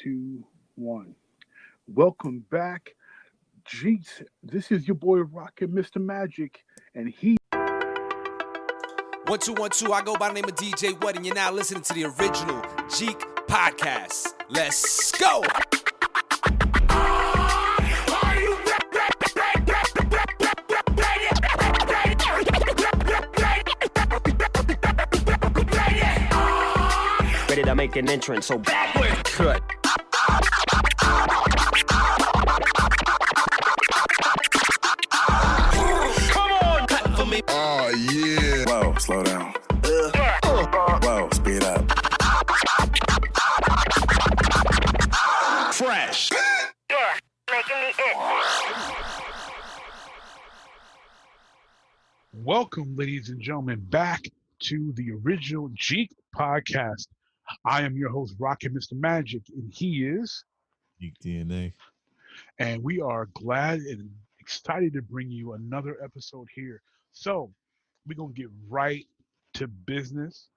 2, 1. Welcome back, Jeek. This is your boy RockinMrMagic, and he. 1 2 1 2. I go by the name of DJ What, and you're now listening to the original Jeek Podcast. Let's go. Ready to make an entrance, so backward cut. Come on, cut for me. Oh, yeah. Whoa, slow down. Whoa, speed up. Fresh. Making me itch. Welcome, ladies and gentlemen, back to the original Jeek Podcast. I am your host, RockinMrMagic, and he is UniqDNA. And we are glad and excited to bring you another episode here. So we're going to get right to business.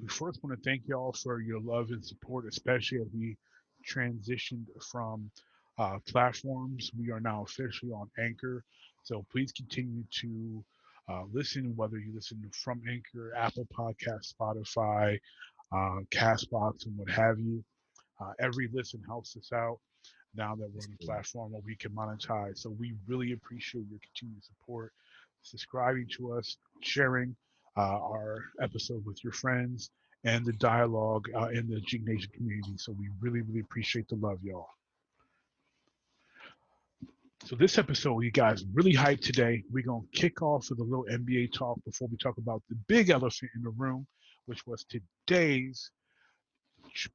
We first want to thank y'all for your love and support, especially as we transitioned from platforms. We are now officially on Anchor. So please continue to listen, whether you listen from Anchor, Apple Podcasts, Spotify, Castbox, and what have you. Every listen helps us out now that we're on a platform where we can monetize. So we really appreciate your continued support, subscribing to us, sharing our episode with your friends, and the dialogue in the Jeek Nation community. So we really, really appreciate the love, y'all. So this episode, you guys, really hyped today. We're going to kick off with a little NBA talk before we talk about the big elephant in the room, which was today's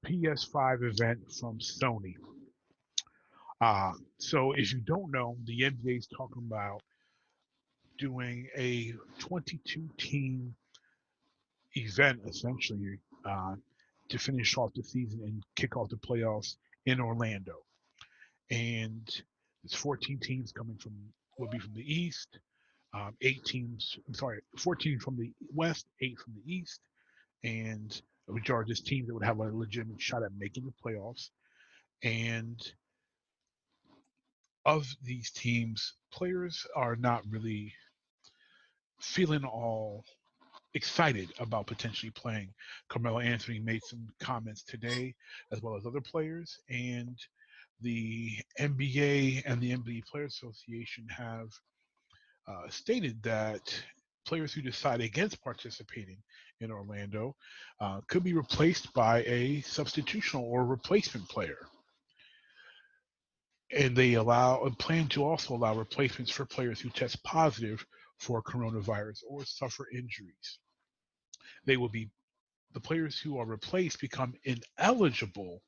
PS5 event from Sony. So if you don't know, the NBA is talking about doing a 22-team event, essentially, to finish off the season and kick off the playoffs in Orlando. And there's 14 teams will be from the East, 14 from the West, 8 from the East, and which are just teams that would have a legitimate shot at making the playoffs. And of these teams, players are not really feeling all excited about potentially playing. Carmelo Anthony made some comments today, as well as other players, and the NBA and the NBA Players Association have stated that players who decide against participating in Orlando could be replaced by a substitutional or replacement player. And they plan to also allow replacements for players who test positive for coronavirus or suffer injuries. The players who are replaced become ineligible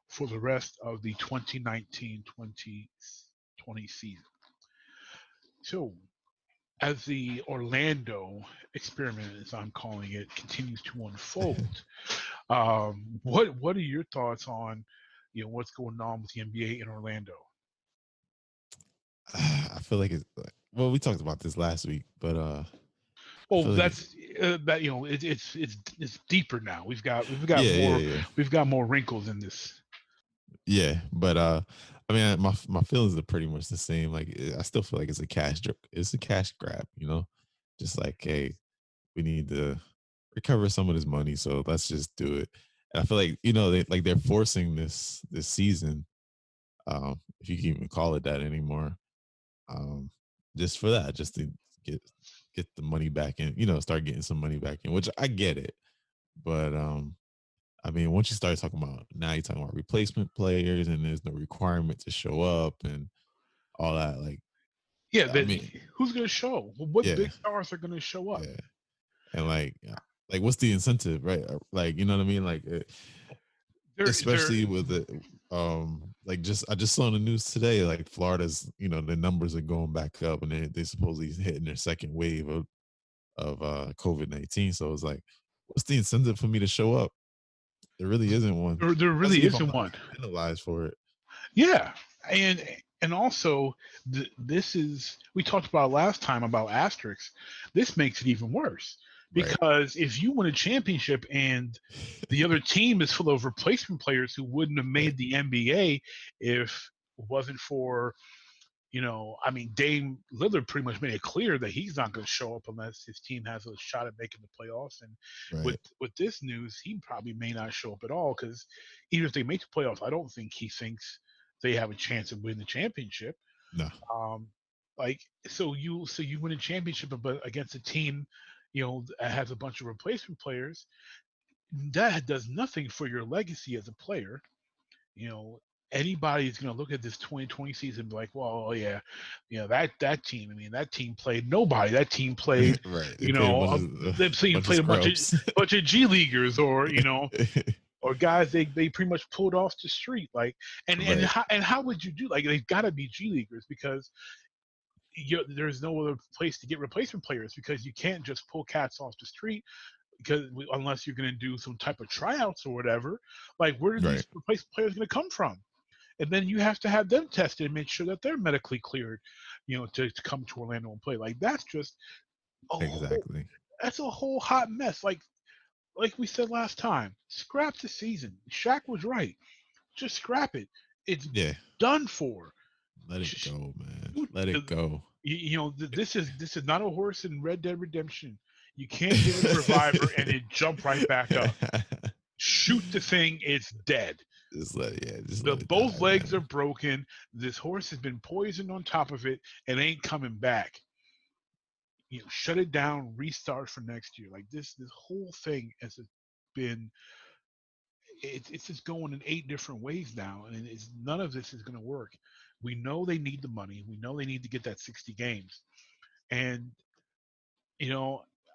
for the rest of the 2019-2020 season. So, as the Orlando experiment, as I'm calling it, continues to unfold, what are your thoughts on what's going on with the NBA in Orlando? I feel like we talked about this last week, but it's deeper now. We've got more wrinkles in this. Yeah, but I mean, my feelings are pretty much the same. Like, I still feel like it's a cash grab, just like, hey, we need to recover some of this money, so let's just do it. And I feel like they're forcing this season, if you can even call it that anymore, just for that, just to get the money back in, start getting some money back in, which I get it, but I mean, once you start talking about, now you're talking about replacement players and there's no requirement to show up and all that, like, yeah, but who's going to show? What big stars are going to show up? Yeah. And like what's the incentive, right? Like, you know what I mean? Like, especially with the I just saw on the news today, like Florida's, the numbers are going back up, and they supposedly hitting their second wave of COVID-19. So it's like, what's the incentive for me to show up? There really isn't one. There really isn't one. Penalized for it. Yeah, and also this is, we talked about last time about asterisks. This makes it even worse Right. Because if you win a championship and the other team is full of replacement players who wouldn't have made the NBA if it wasn't for, I mean, Dame Lillard pretty much made it clear that he's not going to show up unless his team has a shot at making the playoffs. And Right. with this news, he probably may not show up at all, because even if they make the playoffs, I don't think he thinks they have a chance of winning the championship. No. Um, like so you win a championship, but against a team, that has a bunch of replacement players, that does nothing for your legacy as a player. You know, anybody's going to look at this 2020 season and be like, well, oh yeah, that team. I mean, that team played nobody. That team played, Right. They played that team played a bunch of G leaguers, or or guys they pretty much pulled off the street. Like, and Right. how would you do? Like, they've got to be G leaguers, because there's no other place to get replacement players, because you can't just pull cats off the street, because unless you're going to do some type of tryouts or whatever. Like, where are Right. these replacement players going to come from? And then you have to have them tested and make sure that they're medically cleared, to come to Orlando and play. Like, that's just Exactly. that's a whole hot mess. Like we said last time, scrap the season. Shaq was right. Just scrap it. It's Yeah. done for. Let it go, man. Dude, Let it go. This is not a horse in Red Dead Redemption. You can't give it a reviver and it jump right back up. Shoot the thing, it's dead. Just let it Both die, legs man. are broken. This horse has been poisoned on top of it and ain't coming back. Shut it down, restart for next year. Like, this whole thing has been, it's just going in 8 different ways now, and none of this is going to work. We know they need the money. We know they need to get that 60 games. And,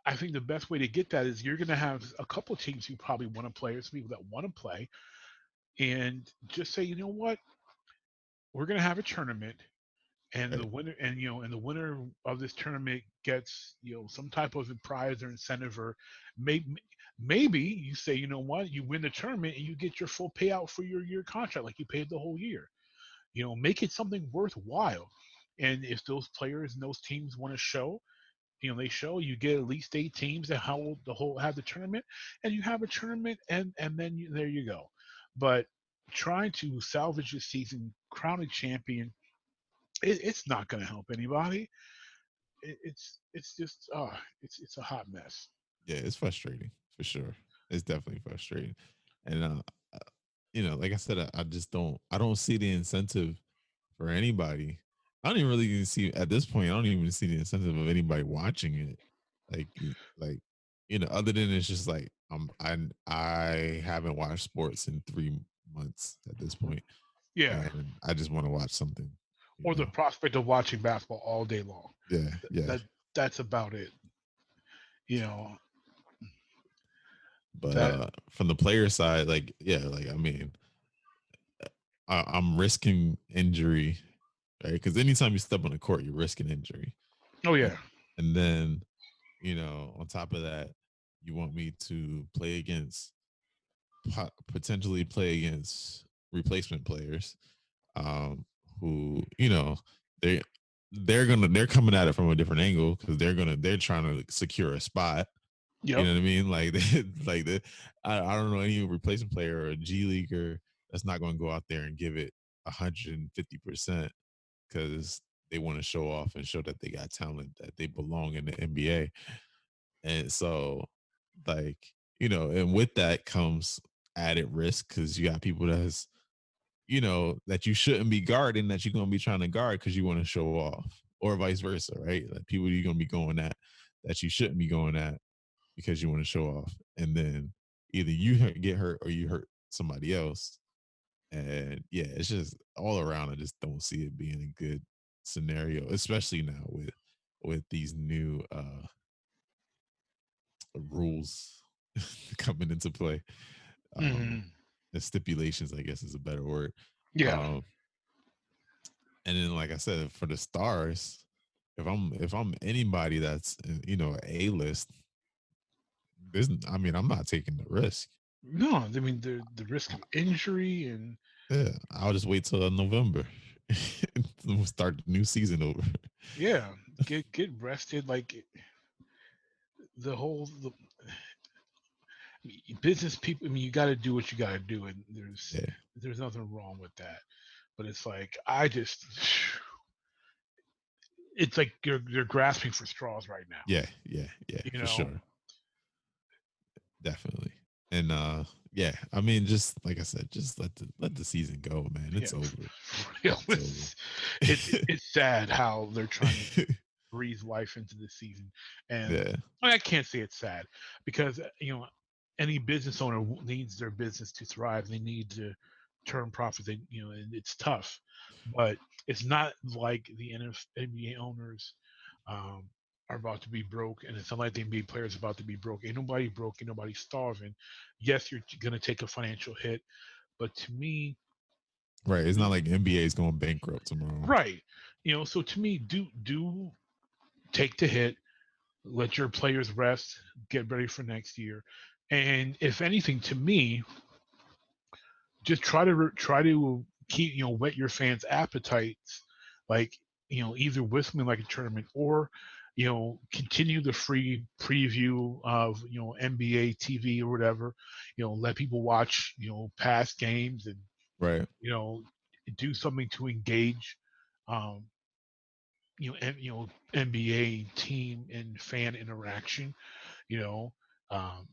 I think the best way to get that is you're going to have a couple of teams who probably want to play, or some people that want to play, and just say, you know what, we're going to have a tournament, and Right. the winner, and the winner of this tournament gets, some type of prize or incentive, or maybe you say, you know what, you win the tournament and you get your full payout for your year contract, like you paid the whole year. Make it something worthwhile. And if those players and those teams want to show, they show, you get at least 8 teams that have the tournament, and you have a tournament, and then there you go. But trying to salvage the season, crown a champion, it's not going to help anybody. It's just it's a hot mess. Yeah, it's frustrating for sure. It's definitely frustrating, and like I said, I don't see the incentive for anybody. I don't even really even see at this point. I don't even see the incentive of anybody watching it. Like other than it's just like I haven't watched sports in 3 months at this point, Yeah. and I just want to watch something. Or the prospect of watching basketball all day long. Yeah. That's about it. But from the player side, like I mean, I'm risking injury, right? Because anytime you step on the court, you're risking injury. Oh yeah. And then, on top of that, you want me to potentially play against replacement players, who they're coming at it from a different angle, because they're trying to secure a spot. Yep. You know what I mean? I don't know any replacement player or a G leaguer that's not going to go out there and give it 150%, because they want to show off and show that they got talent, that they belong in the NBA. And so, and with that comes added risk, because you got people that's, that you shouldn't be guarding, that you're going to be trying to guard because you want to show off, or vice versa, right? Like, people you're going to be going at that you shouldn't be going at because you want to show off. And then either you get hurt or you hurt somebody else. And yeah, it's just all around. I just don't see it being a good scenario, especially now with these new rules coming into play. The stipulations, I guess, is a better word. Yeah. And then, like I said, for the stars, if I'm anybody that's A list, I'm not taking the risk. No, I mean the risk of injury, and yeah, I'll just wait till November. We'll start the new season over. Yeah, get rested. Like, the whole business people. I mean, you got to do what you got to do, and Yeah, there's nothing wrong with that. But it's like I just, it's like they're grasping for straws right now. yeah, yeah, yeah, You for know, sure, definitely. And yeah, I mean, just like I said, just let the season go, man. yeah, It's over. it's, it's sad how they're trying to breathe life into the season, and Yeah, I can't say it's sad because any business owner needs their business to thrive. They need to turn profits. And it's tough, but it's not like the NBA owners um, are about to be broke, and it's not like the NBA players are about to be broke. Ain't nobody broke. Ain't nobody starving. Yes, you're gonna take a financial hit, but to me, right. It's not like NBA is going bankrupt tomorrow. right? So to me, do take the hit, let your players rest, get ready for next year, and if anything, to me, just try to keep whet your fans' appetites, like either with something like a tournament or continue the free preview of NBA TV or whatever. Let people watch past games and Right. you know do something to engage. Um, NBA team and fan interaction. You know, um,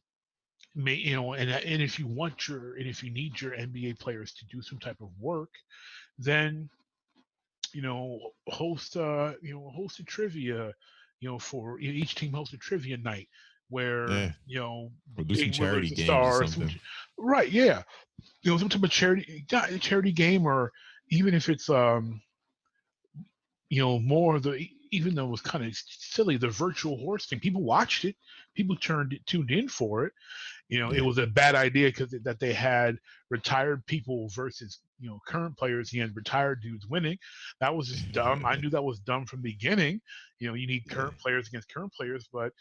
and if you if you need your NBA players to do some type of work, then host a trivia, for each team host a trivia night where Yeah. Or do some game winner charity is a games or star, something. right? Yeah, some type of charity game, or even if it's more of the even though it was kind of silly, the virtual horse thing. People watched it. People tuned in for it. It Yeah. was a bad idea because that they had retired people versus current players. He had retired dudes winning. That was just dumb. I knew that was dumb from the beginning. You need Yeah. current players against current players, but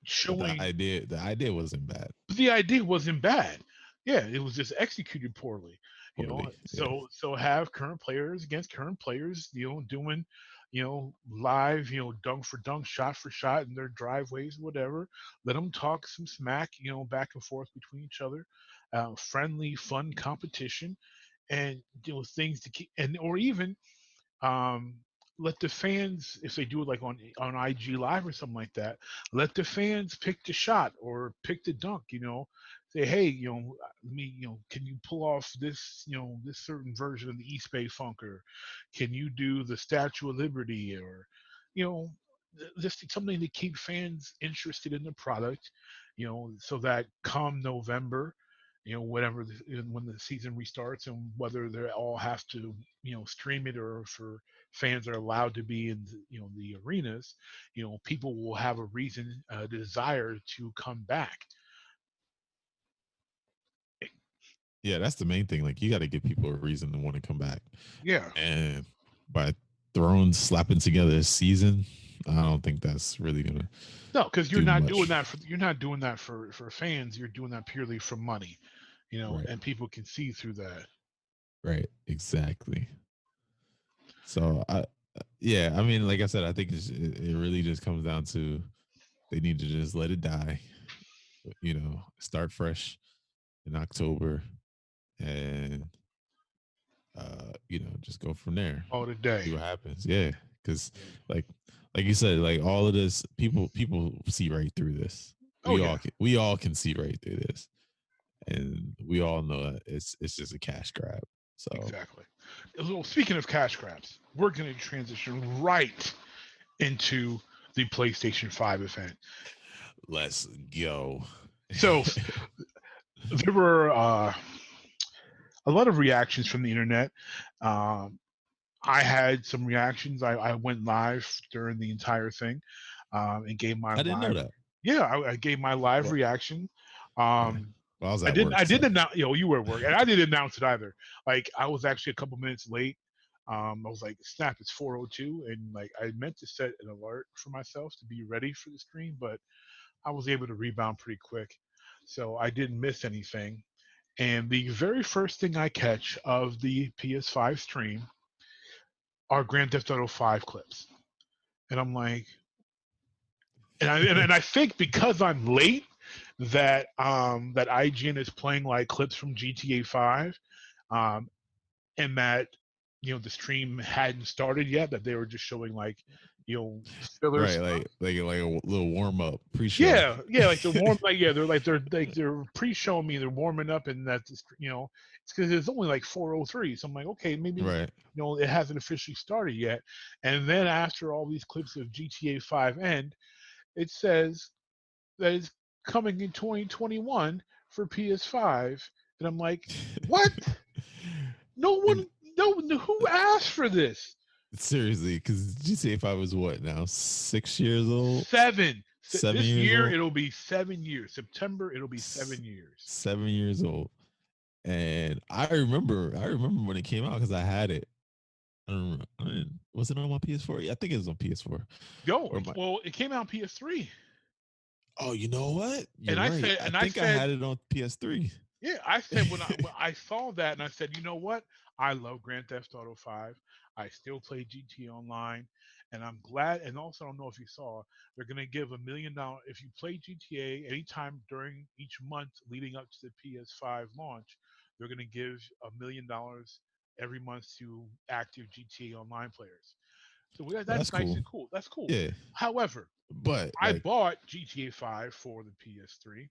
But showing the idea wasn't bad. the idea wasn't bad. Yeah, it was just executed poorly. Poorly. Yeah. So have current players against current players, doing, live, dunk for dunk, shot for shot in their driveways, whatever. Let them talk some smack, back and forth between each other. Friendly, fun competition, and things to keep, and or even um, let the fans, if they do it like on IG Live or something like that, let the fans pick the shot or pick the dunk. Say, hey, can you pull off this, this certain version of the East Bay Funk, or can you do the Statue of Liberty, or you know, just something to keep fans interested in the product, so that come November, whatever when the season restarts, and whether they all have to stream it, or for fans are allowed to be in the arenas, people will have a reason, a desire to come back. Yeah, that's the main thing. Like you got to give people a reason to want to come back. Yeah. And by slapping together a season, I don't think that's really gonna No, because you're do not much. doing that for fans. You're doing that purely for money, Right. and people can see through that. Right. Exactly. So yeah, I mean, like I said, I think it really just comes down to they need to just let it die. Start fresh in October, and just go from there. All the See day. what happens. Yeah, because like you said, like all of this, people see right through this. Oh yeah, We all can see right through this, and we all know that it's just a cash grab. So exactly. Well, speaking of cash grabs, we're going to transition right into the PlayStation 5 event. let's go. So there were a lot of reactions from the internet. Um, I had some reactions. I went live during the entire thing, and gave my I didn't know live. that. Yeah, I gave my live Well, reaction. yeah. Well, I was I at didn't. work, I so didn't announce. You were at work, and I didn't announce it either. Like I was actually a couple minutes late. I was like, "Snap! It's 4:02," and like I meant to set an alert for myself to be ready for the stream, but I was able to rebound pretty quick, so I didn't miss anything. And the very first thing I catch of the PS5 stream are Grand Theft Auto 5 clips, and I'm like, and I think because I'm late, that that IGN is playing like clips from GTA 5, um, and that the stream hadn't started yet, that they were just showing like filler Right, stuff. like a little warm up pre-show. Yeah, like they're warm, like they're pre-showing me, they're warming up, and that's it's because it's only like 4:03, so I'm like, okay, maybe Right. it hasn't officially started yet, and then after all these clips of GTA 5 end, it says that it's coming in 2021 for PS5, and I'm like, what? No And one, no, who asked for this? seriously, because GTA 5 is what now? 6 years old? 7. 7 This years year old? it'll be 7 years. September it'll be 7 years. 7 years old. And I remember when it came out because I had it. I don't remember. Was it on my PS4? Yeah, I think it was on PS4. Well, it came out on PS3, Oh, you know what? You're and I right. said, I think I had it on PS3. yeah, I said when I saw that, and I said, you know what? I love Grand Theft Auto 5. I still play GTA Online, and I'm glad. And also, I don't know if you saw, they're going to give $1 million if you play GTA anytime during each month leading up to the PS5 launch. They're going to give $1 million every month to active GTA Online players. So Oh, that's that's nice cool. and cool. That's cool. Yeah. However, But I like bought GTA 5 for the PS3,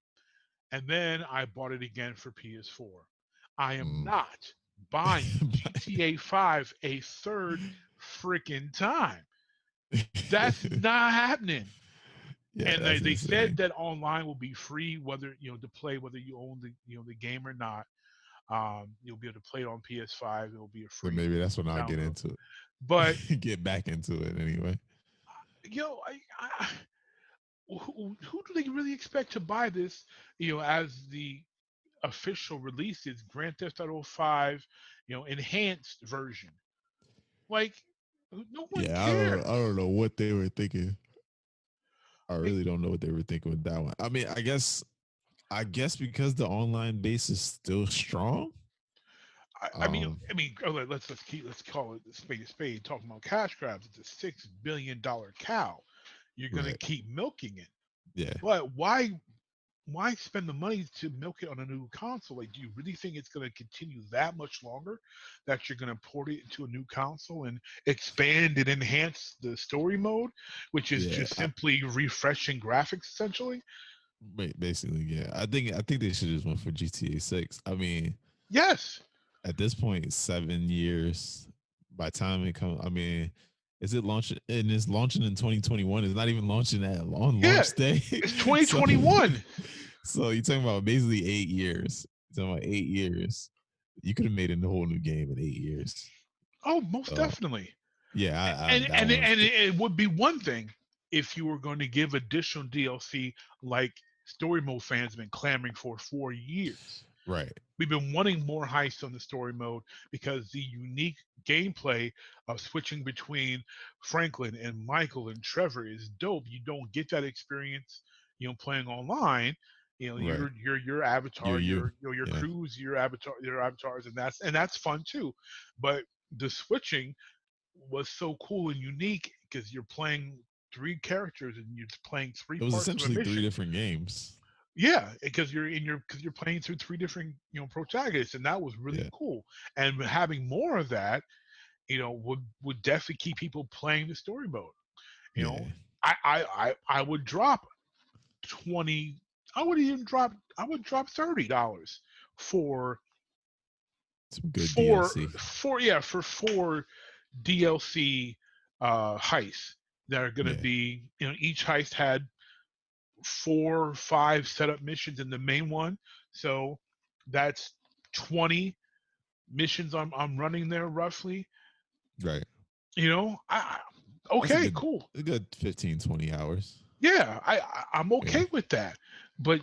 and then I bought it again for PS4. I am mm. not buying GTA 5 a third freaking time. That's not happening. Yeah, And that's they said insane. that online will be free, whether to play, whether you own the game or not. You'll be able to play it on PS5. It'll be a So free maybe that's when I'll get download. into But it. Get back into it anyway. I who do they really expect to buy this? As the official release is Grand Theft Auto 5, enhanced version. Like, no one Yeah, I cares. don't know what they were thinking. I Like, really don't know what they were thinking with that one. I mean, I guess because the online base is still strong. Um, okay, let's call it a spade a spade. Talking about cash grabs, it's a $6 billion cow. You're gonna right. keep milking it, Yeah. but why spend the money to milk it on a new console? Like, do you really think it's going to continue that much longer? That you're going to port it into a new console and expand and enhance the story mode, which is Yeah. just simply refreshing graphics, essentially? Basically, yeah. I think they should just went for GTA 6. I mean, Yes, at this point, 7 years. By time it comes, I mean, is it launching? And it's launching in 2021. It's not even launching on yeah, launch day. it's so, 2021. so you're talking about basically 8 years. You're talking about 8 years. You could have made a whole new game in 8 years. Oh, most So definitely. yeah, And that and one's and it would be one thing if you were going to give additional DLC like story mode fans have been clamoring for years. right. We've been wanting more heists on the story mode because the unique gameplay of switching between Franklin and Michael and Trevor is dope. You don't get that experience, playing online. Right. Your avatar, You. your Yeah. crews, your avatars, and that's fun too. But the switching was so cool and unique because you're playing three characters and you're playing three It was parts of a essentially three mission. different games. Yeah, because you're playing through three different protagonists, and that was really Yeah. cool. And having more of that, would definitely keep people playing the story mode. You Yeah. know, I would drop 20. I would drop $30 for Some good four DLC. for four DLC heists that are going to Yeah. be, each heist had 4 or 5 setup missions in the main one. So that's 20 missions I'm running there roughly. Right. I That's okay, cool. a good 15, 20 hours. Yeah, I'm Yeah. okay with that. But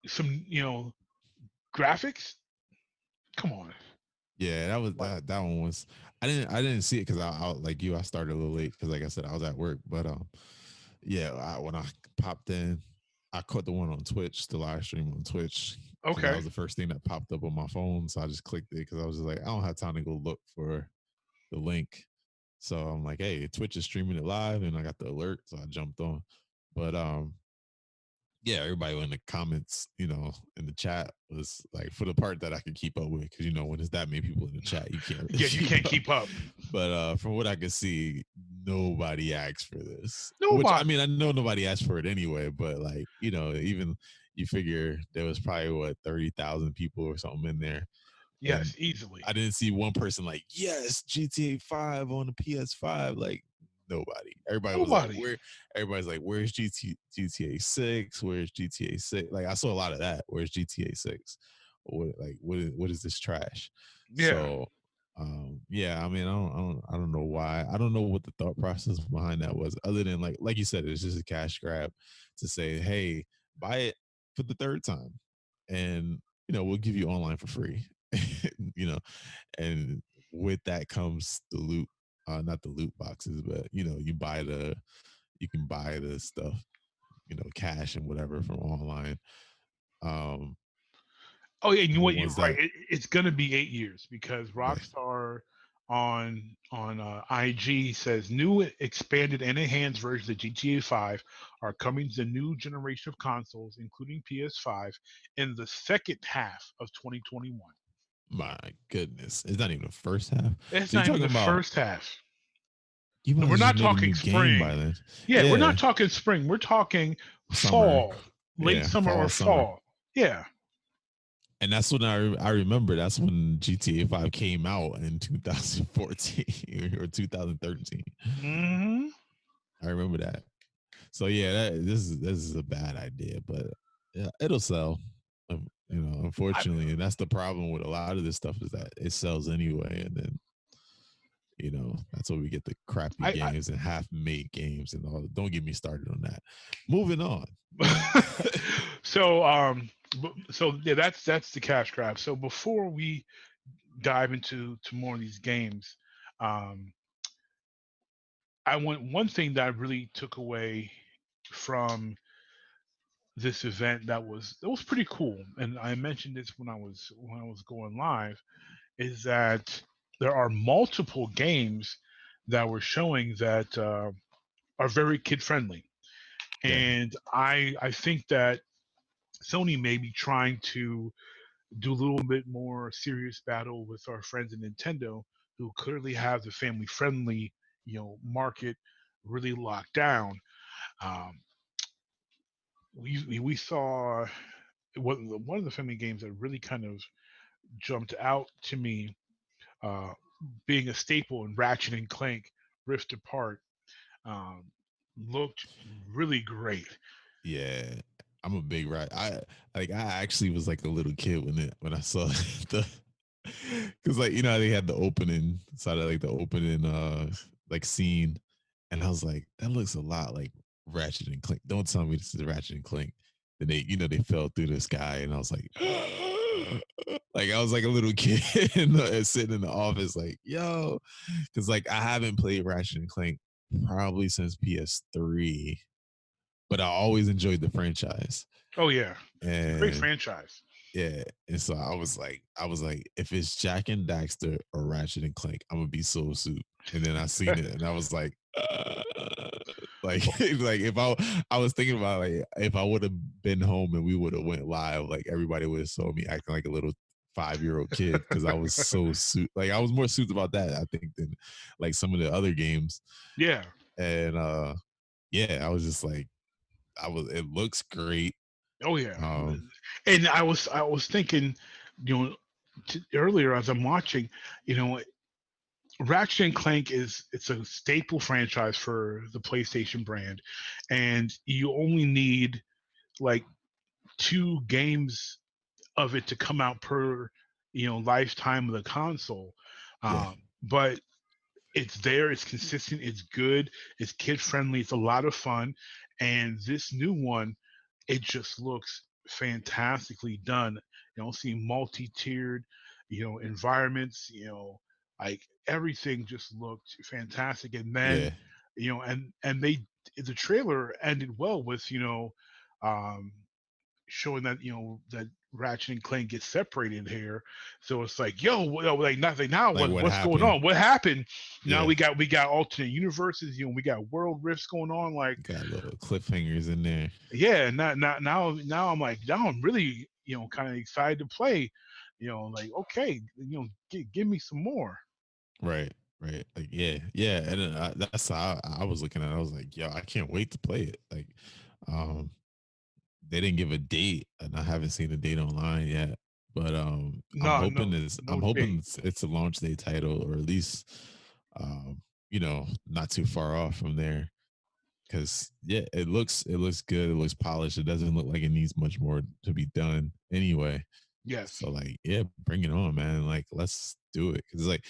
some, graphics, come on. Yeah, that was Like, that one was I didn't see it because I like you, I started a little late because like I said, I was at work. But yeah, when I popped in, I caught the one on Twitch, the live stream on Twitch. Because that okay. was the first thing that popped up on my phone. So I just clicked it because I was just like, I don't have time to go look for the link. So I'm like, hey, Twitch is streaming it live, and I got the alert, so I jumped on. But yeah, everybody in the comments, in the chat was like, for the part that I could keep up with, because when there's that many people in the chat, you can't really Yeah, you can't keep up. But from what I could see, nobody asked for this. Which, I Nobody. mean, I know nobody asked for it anyway, but like, even you figure there was probably what 30,000 people or something in there. And Yes, easily. I didn't see one person like, yes, GTA 5 on the PS5. Like, nobody. Everybody was like, Nobody. everybody's like, where's GTA 6? Where's GTA 6? Like, I saw a lot of that. Where's GTA 6? What is this trash? Yeah. So yeah, I mean, I don't know why. I don't know what the thought process behind that was, other than like you said, it's just a cash grab to say, hey, buy it for the third time. And we'll give you online for free. And with that comes the loot, not the loot boxes, but you can buy the stuff, cash and whatever from online. Oh yeah, you know The what? You're ones right. that It's gonna be 8 years because right, Rockstar on IG says new expanded and enhanced versions of GTA 5 are coming to the new generation of consoles, including PS5, in the second half of 2021. my goodness, it's not even the first half. It's So you're not even talking the about first half. you might And we're have just not made a talking new game spring. by then. Yeah, we're Yeah, not talking spring. We're talking summer. fall, late Yeah, summer or summer. fall. Yeah. And that's when I remember. That's when GTA 5 came out in 2014 or 2013. Hmm. I remember that. So yeah, this is a bad idea, but yeah, it'll sell. Unfortunately, and that's the problem with a lot of this stuff is that it sells anyway, and then that's where we get the crappy I games and half-made games and all. Don't get me started on that. Moving on. so so yeah, that's the cash grab. So before we dive into more of these games, um I want one thing that I really took away from this event that was pretty cool, and I mentioned this when I was going live, is that there are multiple games that were showing that are very kid friendly, Yeah, and I think that Sony may be trying to do a little bit more serious battle with our friends at Nintendo, who clearly have the family friendly, market really locked down. Um, we saw one of the family games that really kind of jumped out to me, uh, being a staple in Ratchet and Clank Rift Apart, um, looked really great. yeah. I'm a big rat. I actually was like a little kid when I saw the because like how they had the opening side of like the opening like scene, and I was like, that looks a lot like Ratchet and Clank. Don't tell me this is Ratchet and Clank. Then they fell through the sky, and I was like, like I was like a little kid sitting in the office, like yo, because like I haven't played Ratchet and Clank probably since PS3, but I always enjoyed the franchise. Oh yeah, great And franchise. yeah, and so I was like, if it's Jack and Daxter or Ratchet and Clank, I'm gonna be so soup. And then I seen it, and I was like, like, like if I was thinking about like if I would have been home and we would have went live, like everybody would have saw me acting like a little 5-year-old kid because I was so suit. Like I was more suited about that I think than like some of the other games. Yeah. And yeah, I was just like, It looks great. Oh yeah. Um, And I was thinking, earlier as I'm watching, you know, Ratchet and Clank it's a staple franchise for the PlayStation brand, and you only need like two games of it to come out per lifetime of the console. yeah, But it's there, it's consistent, it's good, it's kid friendly, it's a lot of fun, and this new one, it just looks fantastically done. See multi-tiered, environments, like everything just looked fantastic. And then, yeah, and they the trailer ended well with um showing that that Ratchet and Clank get separated here. So it's like, yo, like nothing now. Like what What's going happened? on? What happened? Now Yeah, we got alternate universes. We got world rifts going on. Like, got little cliffhangers in there. yeah, now I'm like, now I'm really kind of excited to play. Like, okay, give me some more. Right, right. Like yeah, and that's how I was looking at it. I was like, yo, I can't wait to play it. Like, um, they didn't give a date, and I haven't seen the date online yet. But No, no, I'm no hoping date. it's a launch day title, or at least not too far off from there. Because yeah, it looks good. It looks polished. It doesn't look like it needs much more to be done anyway. Yes. So like, yeah, bring it on, man. Like, let's do it. Because like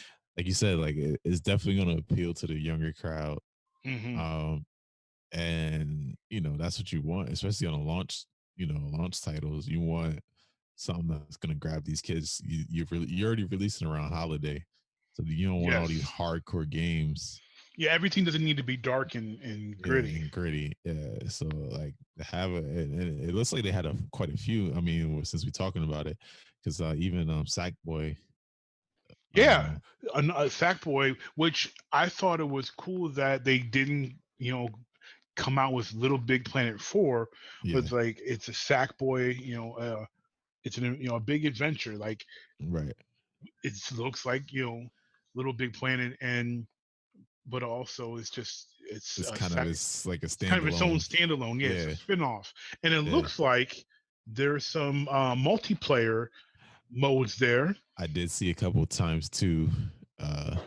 you said, like it's definitely going to appeal to the younger crowd. Hmm. Um, and that's what you want, especially on a launch titles. You want something that's going to grab these kids. You're already releasing around holiday, so you don't want all these Yes. hardcore games. Yeah, everything doesn't need to be dark and Yeah, gritty. and gritty. Yeah, so like to have and it looks like they had quite a few. I mean, since we're talking about it, because even Sackboy. Yeah, um a Sackboy, which I thought it was cool that they didn't, come out with Little Big Planet 4, but yeah, like it's a Sackboy, it's a big adventure. Like right. it looks like Little Big Planet, and but also it's It's a kind of sac it's like a it's kind of its own standalone. standalone. Yeah, it's a Yeah, spin-off, and it yeah. looks like there's some multiplayer modes there. I did see a couple of times too. Uh,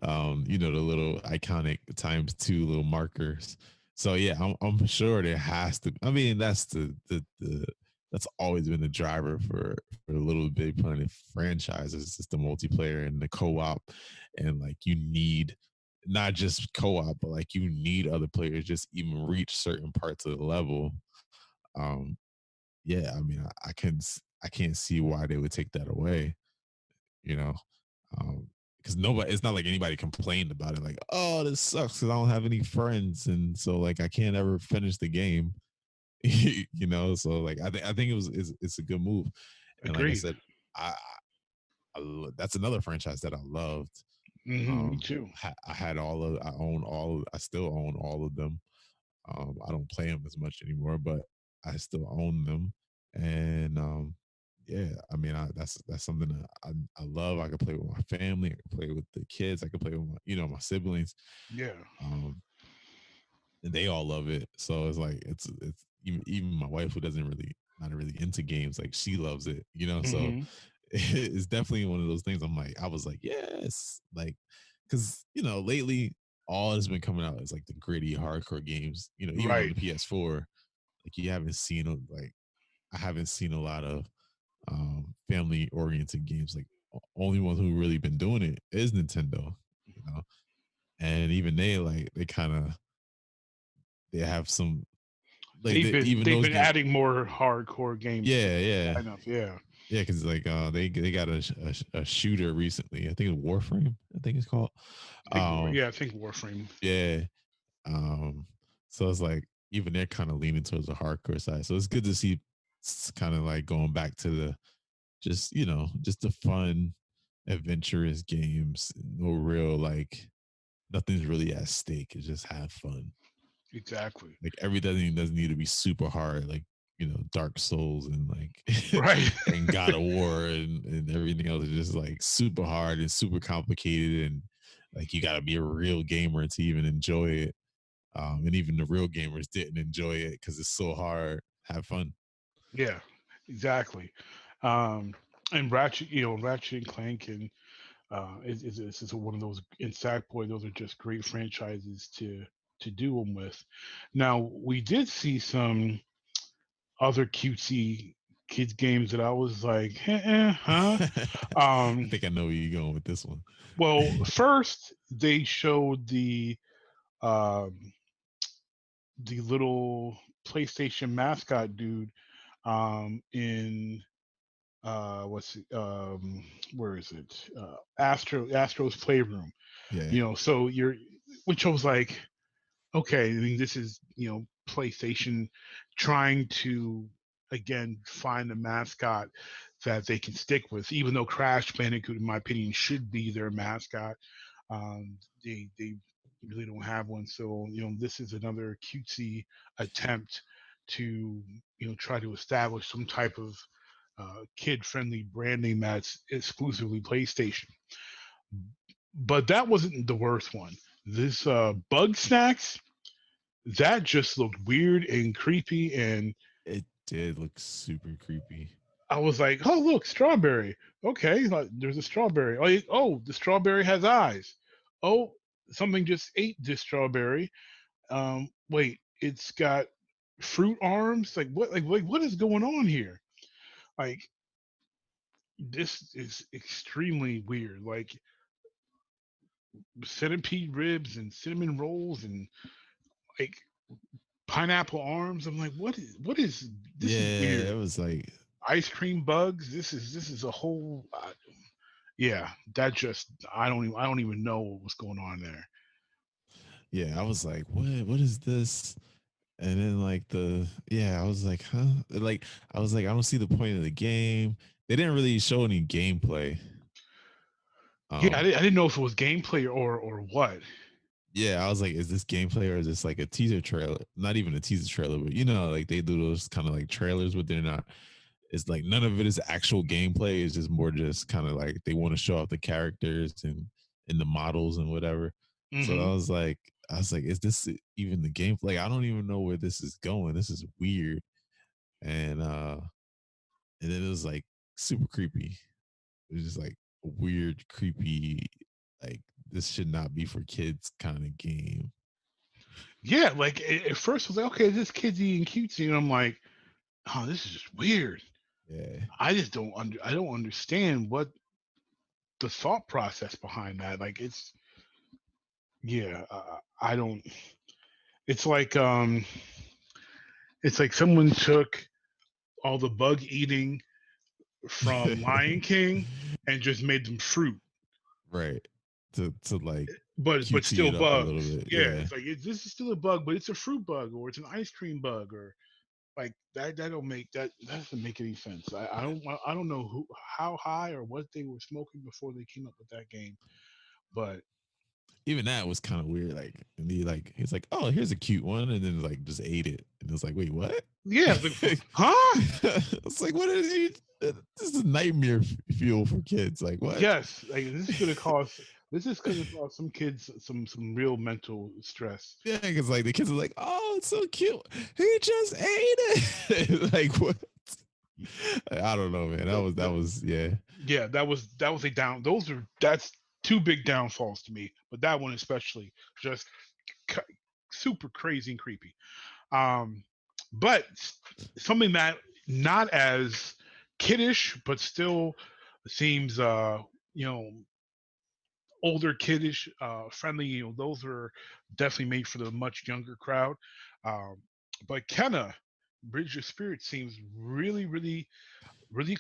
the little iconic times two little markers. So yeah, I'm sure there has to. I mean, that's the that's always been the driver for the Little Big Planet franchises. It's the multiplayer and the co-op, and like you need not just co-op, but like you need other players just even reach certain parts of the level. Um, yeah, I mean, I can't see why they would take that away, you know, because nobody, it's not like anybody complained about it, like, oh, this sucks because I don't have any friends, and so like I can't ever finish the game, So like I think it's a good move, and like I Agreed. said, I, that's another franchise that I loved. Me too. I had I own all, I still own all of them. I don't play them as much anymore, but I still own them. And yeah, I mean, that's something that I love. I can play with my family. I can play with the kids. I can play with my siblings. Yeah. Um, and they all love it. So it's like it's even my wife, who doesn't really not really into games, like she loves it. So Hmm. it's definitely one of those things. I was like, yes, like because lately all that's been coming out is like the gritty hardcore games. Even on Right. the PS4, like you haven't seen like I haven't seen a lot of family oriented games. Like only one who really been doing it is Nintendo. You know, and even they kind of they have some like even They've those been games. adding more hardcore games to Yeah, the yeah, lineup. Yeah. yeah. Because like they got a shooter recently. I think it's Warframe. I think it's called. Um, I think Warframe. yeah. Um, so it's like even they're kind of leaning towards the hardcore side. So it's good to see kind of like going back to the just the fun, adventurous games. No real like nothing's really at stake. It's just have fun. Exactly. Like everything doesn't need to be super hard, like Dark Souls and like Right. and God of War and everything else is just like super hard and super complicated, and like you got to be a real gamer to even enjoy it. And even the real gamers didn't enjoy it because it's so hard. Have fun. Yeah. Exactly. Um, and Ratchet and Clank and is one of those in Sackboy. Those are just great franchises to do them with. Now we did see some other cutesy kids games that I was like, huh? I Um, think I know where you're going with this one. well, first they showed um, the little PlayStation mascot dude in what's it, where is it? Astro's Playroom. Yeah. So you're, which I was like, okay, I mean, this is PlayStation trying to again find a mascot that they can stick with, even though Crash Bandicoot, in my opinion, should be their mascot. They really don't have one, so this is another cutesy attempt to try to establish some type of kid-friendly branding that's exclusively PlayStation. But that wasn't the worst one. This Bug Snacks, that just looked weird and creepy, and It did look super creepy. I was like, "Oh, look, strawberry. Okay, like, there's a strawberry. Oh, the strawberry has eyes. Oh, something just ate this strawberry. Wait, it's got fruit arms. Like what? Like what is going on here? Like this is extremely weird. Like centipede ribs and cinnamon rolls and like pineapple arms. I'm like, what is this? Is Yeah, it weird. was like, Ice cream bugs. This is a whole. Yeah, that just I don't even know what was going on there. yeah, I was like, what is this? And then like I was like, huh? Like I was like, I don't see the point of the game. They didn't really show any gameplay. Yeah, Um, I didn't know if it was gameplay or what. yeah, I was like, is this gameplay or is this like a teaser trailer? Not even a teaser trailer, but like they do those kind of like trailers, but they're not. It's like none of it is actual gameplay. It's just more just kind of like they want to show off the characters and the models and whatever. So Hmm. I was like, is this even the gameplay? I don't even know where this is going. This is weird. And and then it was like super creepy. It was just like a weird, creepy, like this should not be for kids kind of game. Yeah, like at first I was like, okay, this kid's eating cutesy, and I'm like, oh, this is just weird. Yeah. I don't understand what the thought process behind that. Like yeah, I don't. It's like someone took all the bug eating from Lion King and just made them fruit, Right. To like but cutesy still it up a little bugs. bit. Yeah, Yeah. it's like this is still a bug, but it's a fruit bug or it's an ice cream bug or like that. That doesn't make any sense. I don't know how high or what they were smoking before they came up with that game, but Even that was kind of weird. Like, and he's like, oh, here's a cute one, and then like just ate it, and it's like, wait, what? yeah, it's like, huh? It's like, what is you? This is nightmare fuel for kids. Like, what? Yes, like this is gonna cause some kids some real mental stress. Yeah, because like the kids are like, oh, it's so cute. He just ate it. Like what? I don't know, man. That was yeah. Yeah, that was a down. That's two big downfalls to me, but that one especially just c- super crazy and creepy. Um, but something that not as kiddish, but still seems you know older kiddish friendly. Those are definitely made for the much younger crowd. Um, but Kenna Bridge of Spirit seems really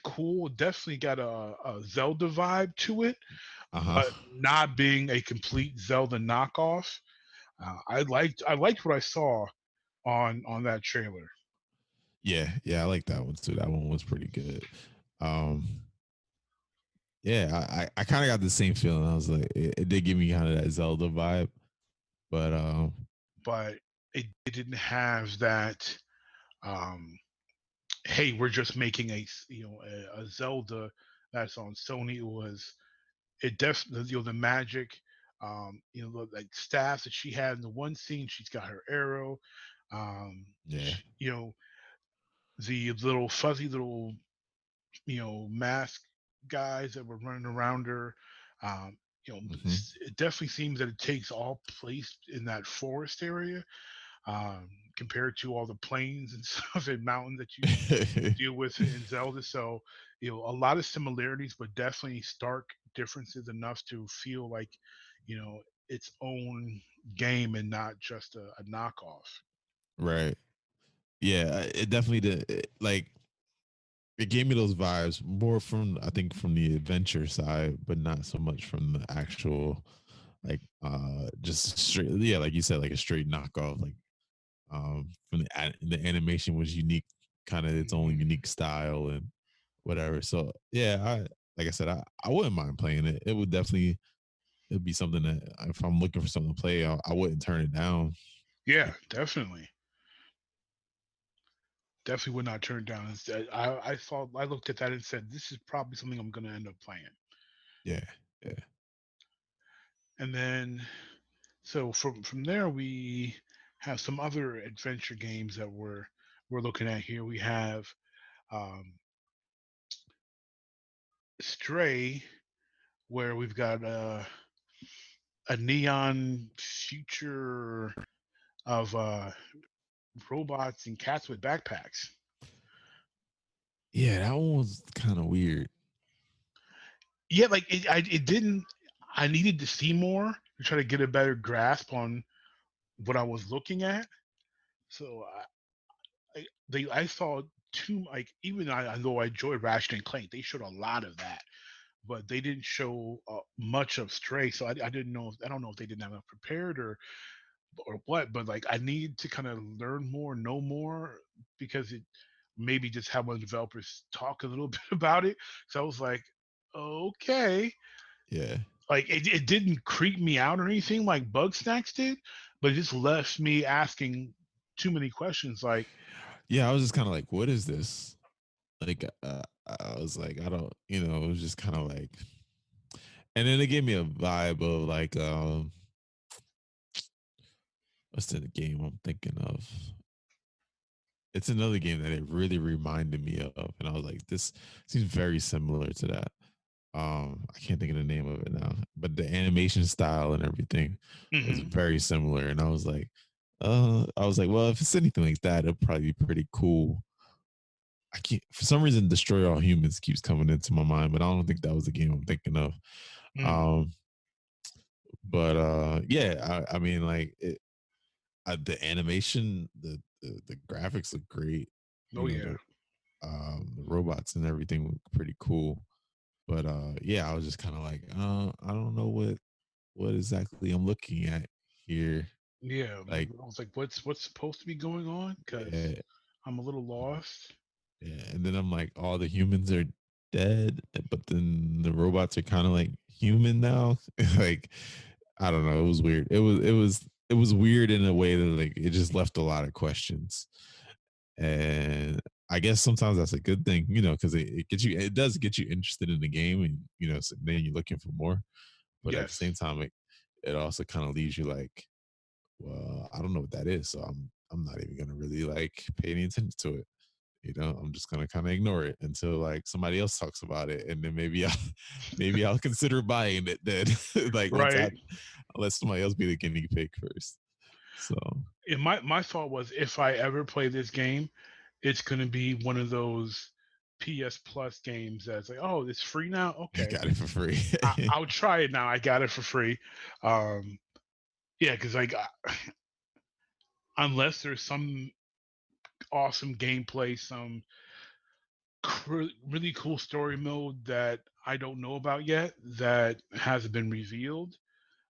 cool. Definitely got a Zelda vibe to it, Uh huh. but not being a complete Zelda knockoff. I liked what I saw on that trailer. Yeah, yeah, I like that one too. That one was pretty good. Um, yeah, I kind of got the same feeling. I was like, it did give me kind of that Zelda vibe, but But it didn't have that. Um, hey, we're just making a Zelda that's on Sony. It definitely the magic. Like staff that she had in the one scene. She's got her arrow. yeah, The little fuzzy little mask guys that were running around her. Um, hmm it definitely seems that it takes all place in that forest area compared to all the plains and stuff and mountains that you deal with in Zelda. So, a lot of similarities, but definitely stark differences enough to feel like, its own game and not just a knockoff. right. Yeah, it definitely did. Like it gave me those vibes more from I think from the adventure side, but not so much from the actual like just straight. Yeah, like you said, like a straight knockoff. Like From the animation was unique, kind of its own Mhm. unique style and whatever. So yeah, like I said, I wouldn't mind playing it. It would definitely it'd be something that if I'm looking for something to play, I wouldn't turn it down. Yeah, definitely. Definitely would not turn it down. I thought I looked at that and said, this is probably something I'm going to end up playing. Yeah, yeah. And then, so from there, we have some other adventure games that we're looking at here. We have um, Stray, where we've got a neon future of robots and cats with backpacks. Yeah, that one was kind of weird. Yeah, like it didn't. I needed to see more to try to get a better grasp on what I was looking at. So I saw too like even I know I enjoyed Ratchet and Clank. They showed a lot of that, but they didn't show much of Stray. So I didn't know. I don't know if they didn't have enough prepared or what. But like I need to kind of learn more, know more because it maybe just have one of the developers talk a little bit about it. So I was like, okay, Yeah. like it didn't creep me out or anything like Bug Snacks did, but it just left me asking too many questions. Like, Yeah, I was just kind of like, what is this? Like, I was like, I don't, it was just kind of like, and then it gave me a vibe of like, what's the game I'm thinking of? It's another game that it really reminded me of, and I was like, this seems very similar to that. I can't think of the name of it now, but the animation style and everything was mhm, very similar, and I was like, well, if it's anything like that, it'll probably be pretty cool. I can't, for some reason, Destroy All Humans keeps coming into my mind, but I don't think that was the game I'm thinking of. mm. Um, but yeah, I mean, like the animation, the graphics look great. You Oh know, yeah, the robots and everything look pretty cool. But yeah, I was just kind of like, I don't know what exactly I'm looking at here. yeah. Like, I was like, what's supposed to be going on? Because yeah, I'm a little lost. yeah. And then I'm like, all the humans are dead, but then the robots are kind of like human now. Like, I don't know. It was weird. It was weird in a way that like it just left a lot of questions. And I guess sometimes that's a good thing, because it does get you interested in the game, and so then you're looking for more. But at the same Yes, time, it also kind of leaves you like, well, I don't know what that is, so I'm not even gonna really like pay any attention to it. I'm just gonna kind of ignore it until like somebody else talks about it, and then maybe I'll consider buying it then. Like once right. I'll let somebody else be the guinea pig first. So And my thought was, if I ever play this game, it's gonna be one of those PS Plus games that's like, oh, it's free now. you Okay, got it for free. I'll try it now. I got it for free. Um, yeah, because like unless there's some awesome gameplay, some really cool story mode that I don't know about yet that hasn't been revealed.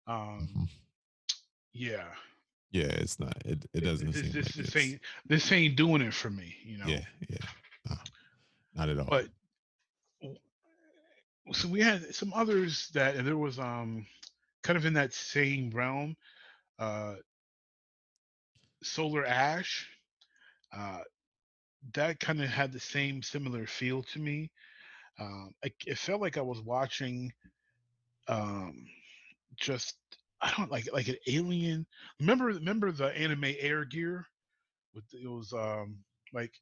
Um, Mhm. yeah, Yeah, it's not. It doesn't this seem this like this it's. ain't this ain't doing it for me, Yeah, yeah, no, not at all. But so we had some others that, and there was kind of in that same realm, uh, Solar Ash. Uh, that kind of had the same similar feel to me. It felt like I was watching um, just I don't like an alien. Remember the anime Air Gear with it was like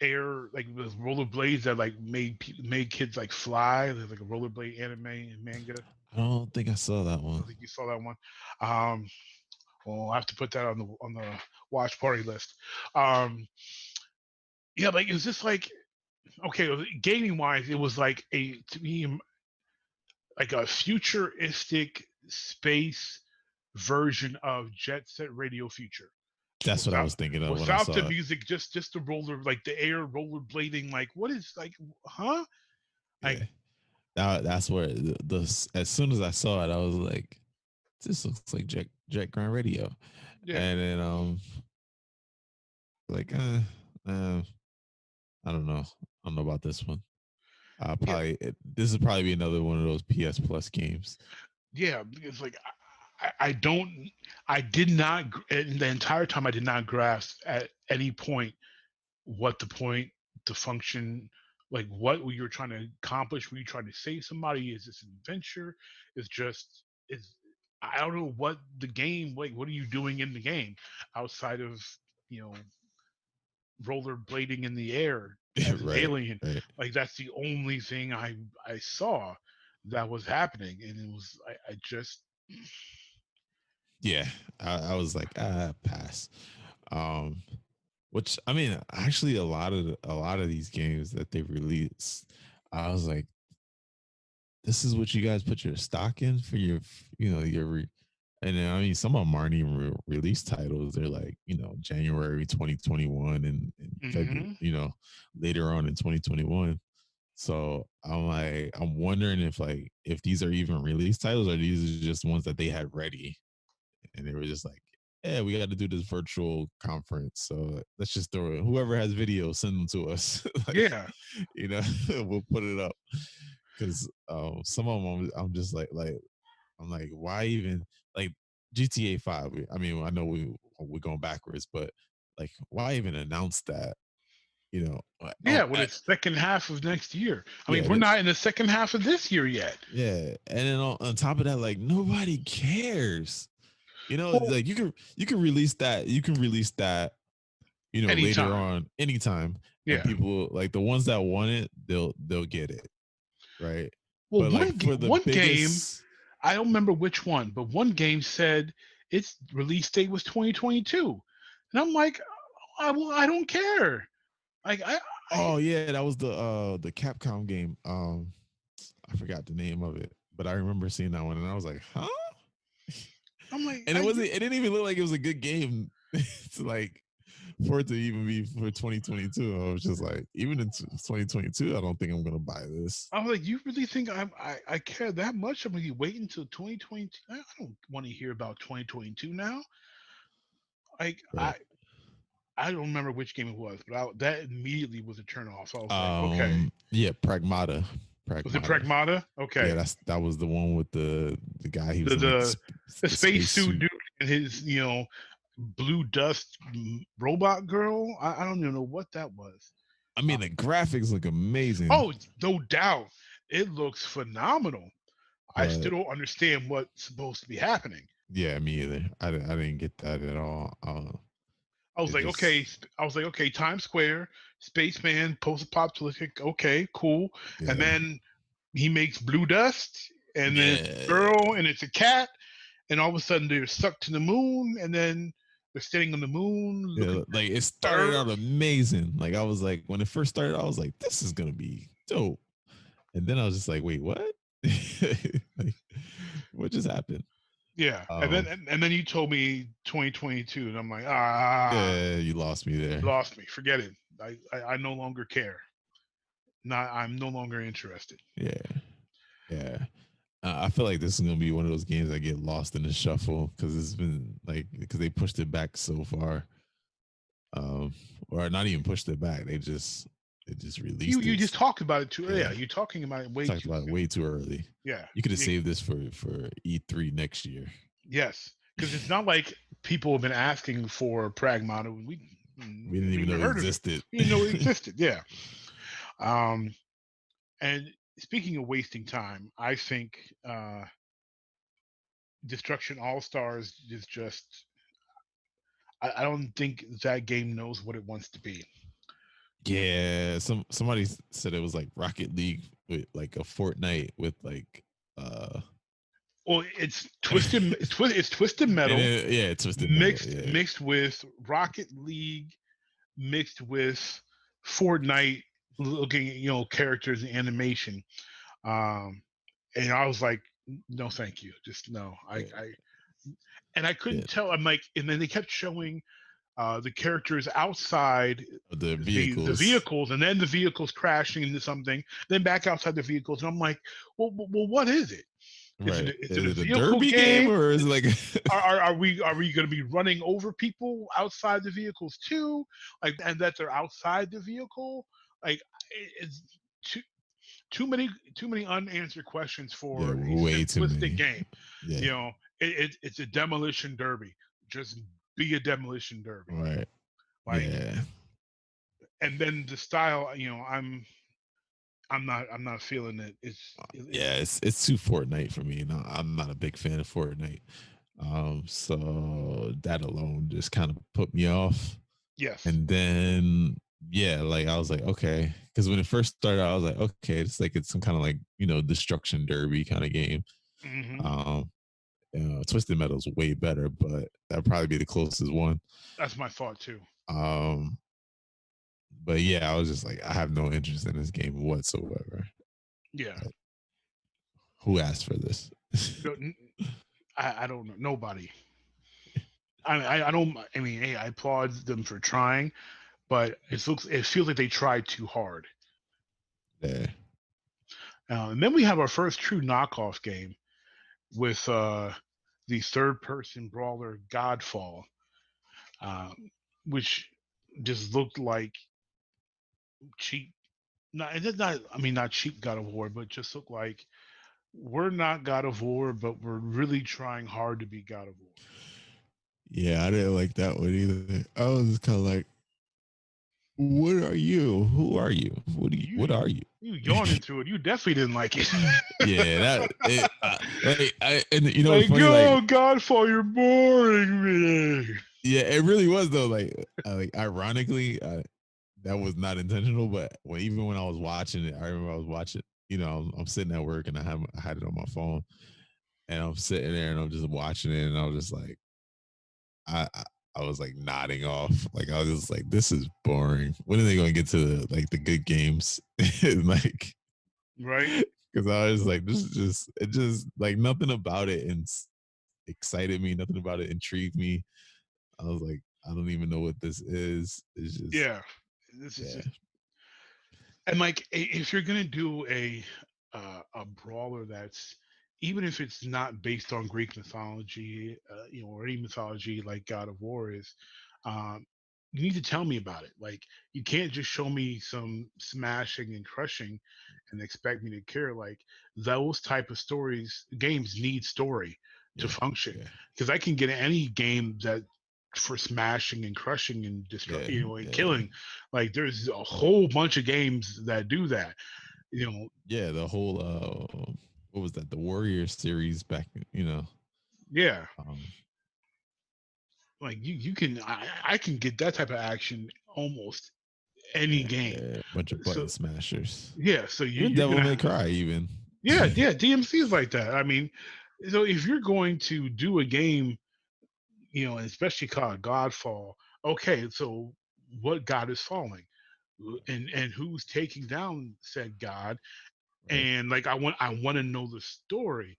air like those rollerblades that like made kids like fly. There's like a rollerblade anime and manga. I don't think I saw that I one. don't think you saw that one. Um, well, I have to put that on the watch party list. Um, yeah, like it was just like okay, gaming wise, it was like a to me like a futuristic space version of Jet Set Radio Future That's what I without was thinking of when I without the saw it. music, just the roller like the air rollerblading. Like what is like huh? Like Yeah, that's where as soon as I saw it, I was like, this looks like Jet Grand Radio. yeah, And then like, I don't know. I don't know about this one. Yeah, This is probably be another one of those PS Plus games. yeah. It's like I don't. I did not. And the entire time, I did not grasp at any point what the point, the function, like what you were trying to accomplish. Were you trying to save somebody? Is this an adventure? Is just is I don't know what the game, like what are you doing in the game outside of, you know, rollerblading in the air as an Right, alien. right. Like that's the only thing I saw that was happening, and it was I just Yeah, I was like, pass. Um, which I mean, actually, a lot of these games that they release, I was like, this is what you guys put your stock in for your, and then, I mean, some of them aren't even release titles. They're like, January 2021 and February, hmm later on in 2021. So I'm like, I'm wondering if these are even release titles or these are just ones that they had ready and they were just like, yeah, we got to do this virtual conference. So let's just throw it. Whoever has video, send them to us. Like, yeah. we'll put it up. Because some of them, I'm just I'm like, why even like GTA 5? I mean, I know we're going backwards, but like, why even announce that? Yeah, well, it's second half of next year. I mean, Yeah, we're not in the second half of this year yet. yeah, and then on top of that, like nobody cares. Well, Like you can release that. You can release that. Later anytime. on, anytime, and Yeah. people like the ones that want it, they'll get it, right? Well, But like for the one game, biggest, I don't remember which one, but one game said its release date was 2022, and I'm like, well, I don't care. Like I oh yeah, that was the Capcom game. I forgot the name of it, but I remember seeing that one, and I was like, huh? I'm like, And it didn't even look like it was a good game. It's like for it to even be for 2022. I was just like, even in 2022, I don't think I'm gonna buy this. I was like, you really think I care that much? I'm gonna be waiting until 2022. I don't want to hear about 2022 now. Like Right. I don't remember which game it was, but that immediately was a turn off. So I was like, okay, Yeah, Pragmata. was it Pragmata. Pragmata? Yeah, Okay, that was the one with the guy. He was the in like the the the space space suit suit. dude and his blue dust robot girl. I don't even know what that was. I mean, the graphics look amazing, Oh, no doubt, it looks phenomenal. I but still don't understand what's supposed to be happening. yeah, me either. I didn't get that at all. I was It like, okay. just I was like, okay, Times Square, spaceman, post-apocalyptic. Okay, cool. And yeah then he makes blue dust, and then it's a yeah girl, and it's a cat, and all of a sudden they're sucked to the moon, and then they're standing on the moon looking yeah. at Like it the started out Earth. amazing. Like I was like when it first started, I was like, this is gonna be dope. And then I was just like, wait, what? Like, what just happened? Yeah, and then Um, and then you told me 2022, and I'm like, yeah, you lost me there. lost me. Forget it. I no longer care. Not I'm no longer interested. Yeah, yeah. I feel like this is gonna be one of those games that get lost in the shuffle because it's been like because they pushed it back so far, um, or not even pushed it back. They just You released you it. just talked about it too. Yeah, Yeah, you're talking about it way talked too about it soon. way too early. Yeah. You could have saved this for E3 next year. Yes, because it's not like people have been asking for Pragmata. We didn't Never even even know it heard of it. existed. We didn't know it existed. Yeah. Um, and speaking of wasting time, I think Destruction All Stars is just. I don't think that game knows what it wants to be. Yeah, somebody said it was like Rocket League with like a Fortnite with like Well, it's twisted. It's twisted metal yeah, Twisted Metal. mixed Yeah. mixed with Rocket League, mixed with Fortnite looking, characters and animation. Um, and I was like, no, thank you. Just no. Yeah. And I Yeah. couldn't tell. I'm like, and then they kept showing the characters outside The the vehicles. vehicles, and then the vehicles crashing into something, then back outside the vehicles. And I'm like, well, what is it? Right. Is it Is a it a vehicle derby game game? or is it like Are we going to be running over people outside the vehicles too? Like, and that they're outside the vehicle? Like, it's too too many unanswered questions yeah, for a way too simplistic many. game. Yeah. You know, it's a demolition derby. Just be a demolition derby. Right. Like, Yeah. and then the style. I'm not feeling it. Yeah, it's too Fortnite for me. No, I'm not a big fan of Fortnite. So that alone just kind of put me off. yes. And then yeah, like I was like, okay, because when it first started, I was like, okay, it's some kind of like destruction derby kind of game. Hmm. Um, Twisted Metal's way better, but that'd probably be the closest one. That's my thought too. Um, but yeah, I was just like, I have no interest in this game whatsoever. Yeah. Like, who asked for this? No, I don't know. Nobody. I don't. I mean, hey, I applaud them for trying, but it feels like they tried too hard. Yeah. And then we have our first true knockoff game with the third person brawler Godfall, um, which just looked like cheap. Not, it's not. I mean, not cheap God of War, but just looked like we're not God of War, but we're really trying hard to be God of War. Yeah, I didn't like that one either. I was just kind of like, what are you? Who are you? What are you? You yawned into it. You definitely didn't like it. Yeah, that it, and it's Like, funny, oh, like Godfall, you're boring me. yeah, it really was though. Like ironically, that was not intentional, but even when I was watching it, I remember I was watching. I'm sitting at work and I had it on my phone, and I'm sitting there and I'm just watching it, and I was just like, I was like nodding off. Like I was just like, this is boring. When are they going to get to the good games? Like, Right? because I was like, this is just like nothing about it and excited me. Nothing about it intrigued me. I was like, I don't even know what this is. It's just Yeah. This is yeah, just, and like, if you're gonna do a brawler that's, even if it's not based on Greek mythology, or any mythology like God of War is, um, you need to tell me about it. Like, you can't just show me some smashing and crushing and expect me to care. Like, those type of games need story to yeah, function. yeah, Because I can get any game that for smashing and crushing and yeah, and yeah, killing. Like, there's a whole bunch of games that do that. You know, yeah. The whole what was that? The Warrior series back. yeah. Um, Like, you can, I can get that type of action almost any game. yeah, bunch of So button smashers. yeah, so Even you're Devil gonna May Cry, even. yeah, DMC is like that. I mean, so if you're going to do a game, and especially called Godfall, okay, so what god is falling, and who's taking down said god, Right. and like, I want to know the story,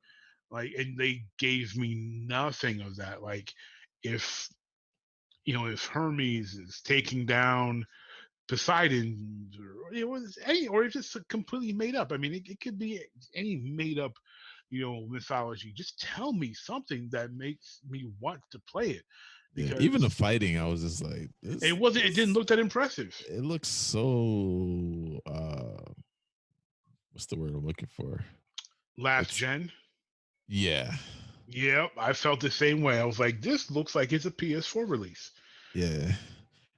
like, and they gave me nothing of that. Like, if if Hermes is taking down Poseidon, or or if it's completely made up. I mean, it could be any made up, mythology. Just tell me something that makes me want to play it, Yeah, even the because fighting, I was just like, it didn't look that impressive. it looks so what's the word I'm looking for? Last It's gen. yeah, Yep, I felt the same way. I was like, this looks like it's a PS4 release. yeah.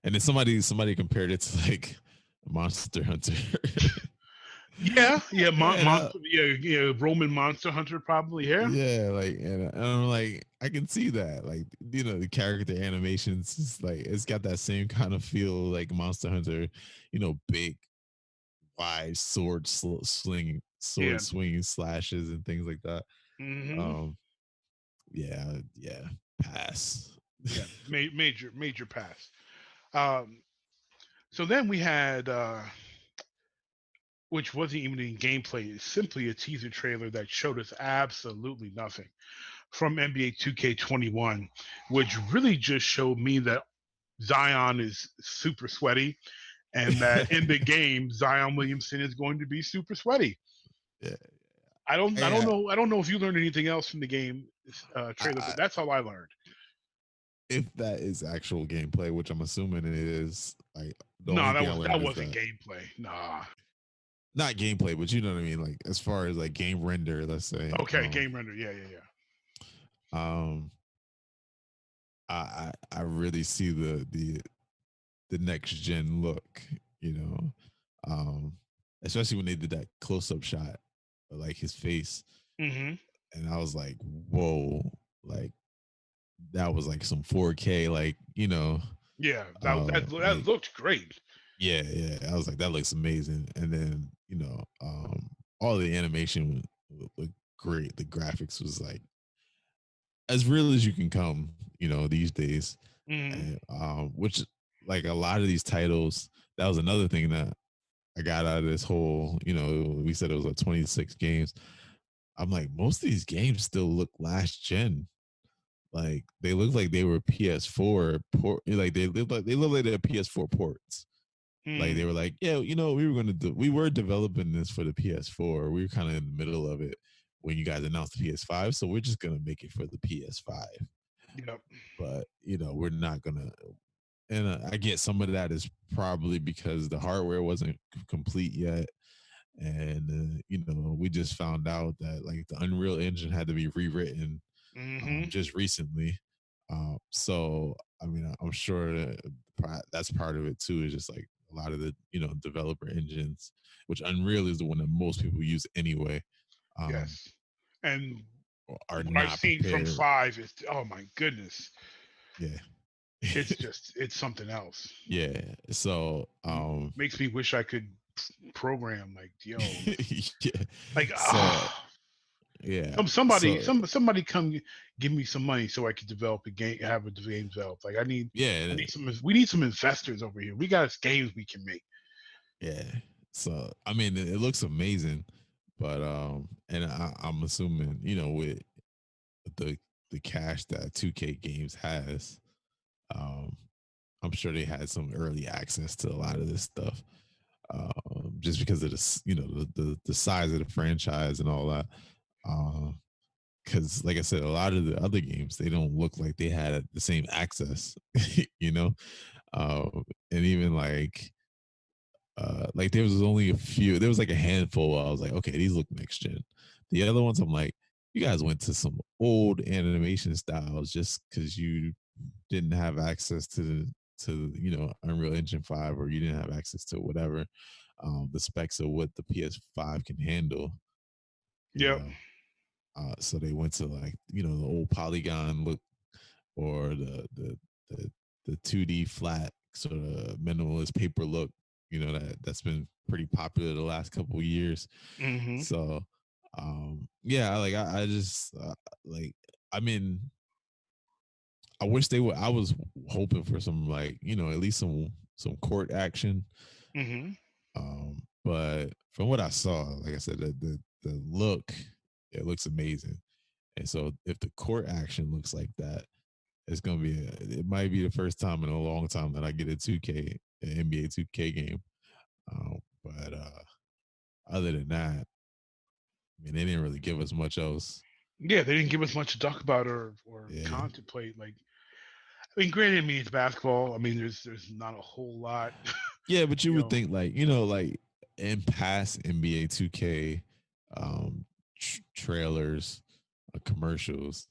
And then somebody compared it to like Monster Hunter. Yeah, yeah, and I, monster, yeah, Roman Monster Hunter, probably. Yeah, yeah, like and I'm like, I can see that. Like, the character animations is like it's got that same kind of feel like Monster Hunter, big wide yeah. sword swinging slashes and things like that. Hmm. Um, yeah, pass. Yeah, major pass. Um, so then we had, which wasn't even in gameplay, it's simply a teaser trailer that showed us absolutely nothing, from NBA 2K21, which really just showed me that Zion is super sweaty, and that in the game, Zion Williamson is going to be super sweaty. Yeah, Yeah, I don't know if you learned anything else from the game trailer, I, but that's all I learned. if that is actual gameplay, which I'm assuming it is, like the No, only thing I that learned is wasn't that gameplay. Nah. not gameplay, but you know what I mean. Like as far as like game render, let's say, Okay, game render. Yeah, yeah, yeah. um, I really see the next gen look, you know, um, especially when they did that close up shot of like his face, Mm-hmm. and I was like, whoa, like that was like some 4K, like Yeah, that like looked great. yeah, yeah. I was like, that looks amazing, and then all the animation looked great. The graphics was like as real as you can come, these days, Mm-hmm. and which like a lot of these titles, that was another thing that I got out of this whole, we said it was like 26 games. I'm like, most of these games still look last gen. Like they look like they were PS4 port, like they look like they're PS4 ports. Like they Mm-hmm. were like, yeah, we were developing this for the PS4. We were kind of in the middle of it when you guys announced the PS5, so we're just gonna make it for the PS5. Yep. But we're not gonna. And I get some of that is probably because the hardware wasn't complete yet, and we just found out that like the Unreal Engine had to be rewritten Mm-hmm. just recently. So I mean, I'm sure that's part of it too. Is just like a lot of the developer engines, which Unreal is the one that most people use anyway, um, Yes. And are what I've not seen from prepared. 5 is, oh my goodness, Yeah, it's something else. yeah. So Makes me wish I could program like, yo, yeah. like So yeah. somebody So somebody come give me some money so I could develop a game, have a game developed. Like I yeah, need we need some investors over here. We got games we can make. yeah. So I mean, it looks amazing, but and I'm assuming with the the cash that 2K Games has, um, I'm sure they had some early access to a lot of this stuff, just because of the size of the franchise and all that. Because like I said, a lot of the other games they don't look like they had the same access, you know, and even like there was only a few. There was like a handful. I was like, okay, these look next gen. The other ones, I'm like, you guys went to some old animation styles just because you didn't have access to Unreal Engine 5, or you didn't have access to whatever the specs of what the PS5 can handle. You Yep. know, so they went to like the old polygon look, or the 2D flat sort of minimalist paper look, that's been pretty popular the last couple of years. Mm-hmm. So yeah, like I just like I mean, I wish they would. I was hoping for some like at least some court action. Mm-hmm. But from what I saw, like I said, the look, it looks amazing. And so if the court action looks like that, it's gonna be it might be the first time in a long time that I get a 2K an NBA 2K game. But other than that, I mean, they didn't really give us much else. Yeah, they didn't give us much to talk about or Yeah, contemplate. Like, I mean, granted, I mean it's basketball. I mean, there's not a whole lot. yeah, but you you would know. think like like in past NBA 2K trailers, commercials,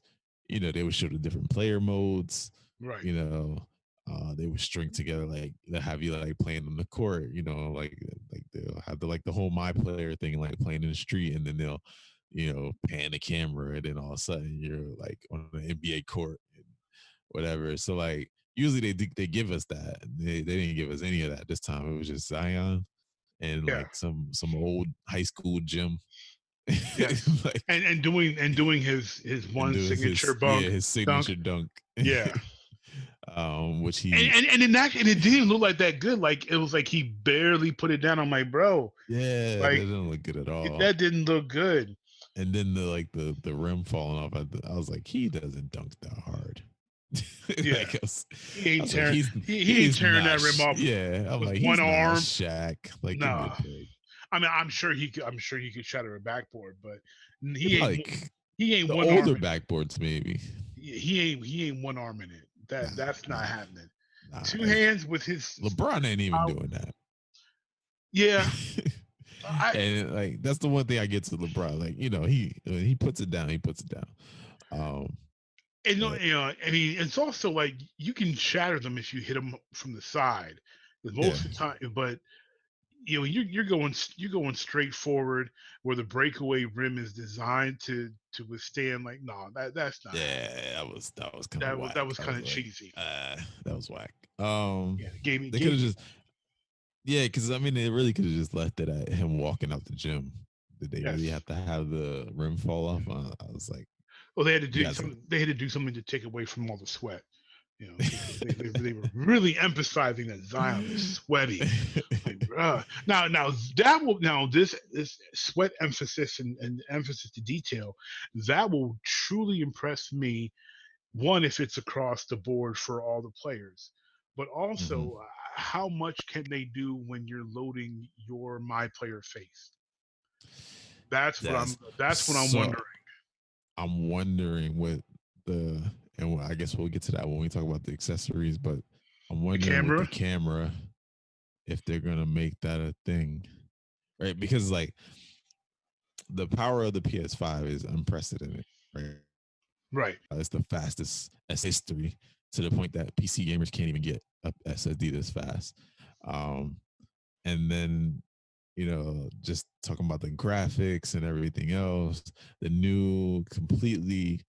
they would show the different player modes. Right. You know, they would string together like they have you like playing on the court. Like they'll have the whole my player thing, like playing in the street, and then they'll pan the camera, and then all of a sudden you're like on the NBA court and whatever. So like usually they give us that. They didn't give us any of that this time. It was just Zion and Yeah. like some old high school gym. Yes. Like And doing his and one doing signature bunk his dunk. signature dunk. Yeah. Which And he and and it didn't look like that good. Like it was like he barely put it down. I'm like, bro, yeah, that like didn't look good at all. that didn't look good. And then the rim falling off, I was like, he doesn't dunk that hard. Yeah. Like He I ain't was like, tearing he ain't he's tearing not that rim off yeah. I'm with like, one he's not arm. Shaq. Like, give me Nah. a break. I mean, I'm sure he could shatter a backboard, but He ain't Like he ain't the one arm. older backboards, maybe. He ain't one arm in it. Nah, That's not nah, happening. nah. Two hands with his LeBron ain't even power. doing that. Yeah, I And like that's the one thing I get to LeBron. Like, he puts it down, he puts it down. and But I mean, it's also like you can shatter them if you hit them from the side. 'Cause yeah, most of the time, but you're going straight forward where the breakaway rim is designed to withstand. Like, no, that's not happening. yeah, that was kind of That whack. was I kind was of like, cheesy. that was whack. Yeah, gave me They could gave have me. just yeah, because I mean, they really could have just left it at him walking out the gym. Did they really Yes. have to have the rim fall off? I was like, Well, they had to you do guys, something. They had to do something to take away from all the sweat. Because they were really emphasizing that Zion is sweaty. Like, now that will this sweat emphasis and emphasis to detail that will truly impress me. One, if it's across the board for all the players, but Mhm. also how much can they do when you're loading your my player face? That's That's what I'm so. wondering. I'm wondering what the and I guess we'll get to that when we talk about the accessories, but I'm The wondering with the camera, camera if they're gonna make that a thing, right? Because like the power of the PS5 is unprecedented, right? right? It's the fastest S03 to the point that PC gamers can't even get a SSD this fast. Um, and then just talking about the graphics and everything else, the new completely.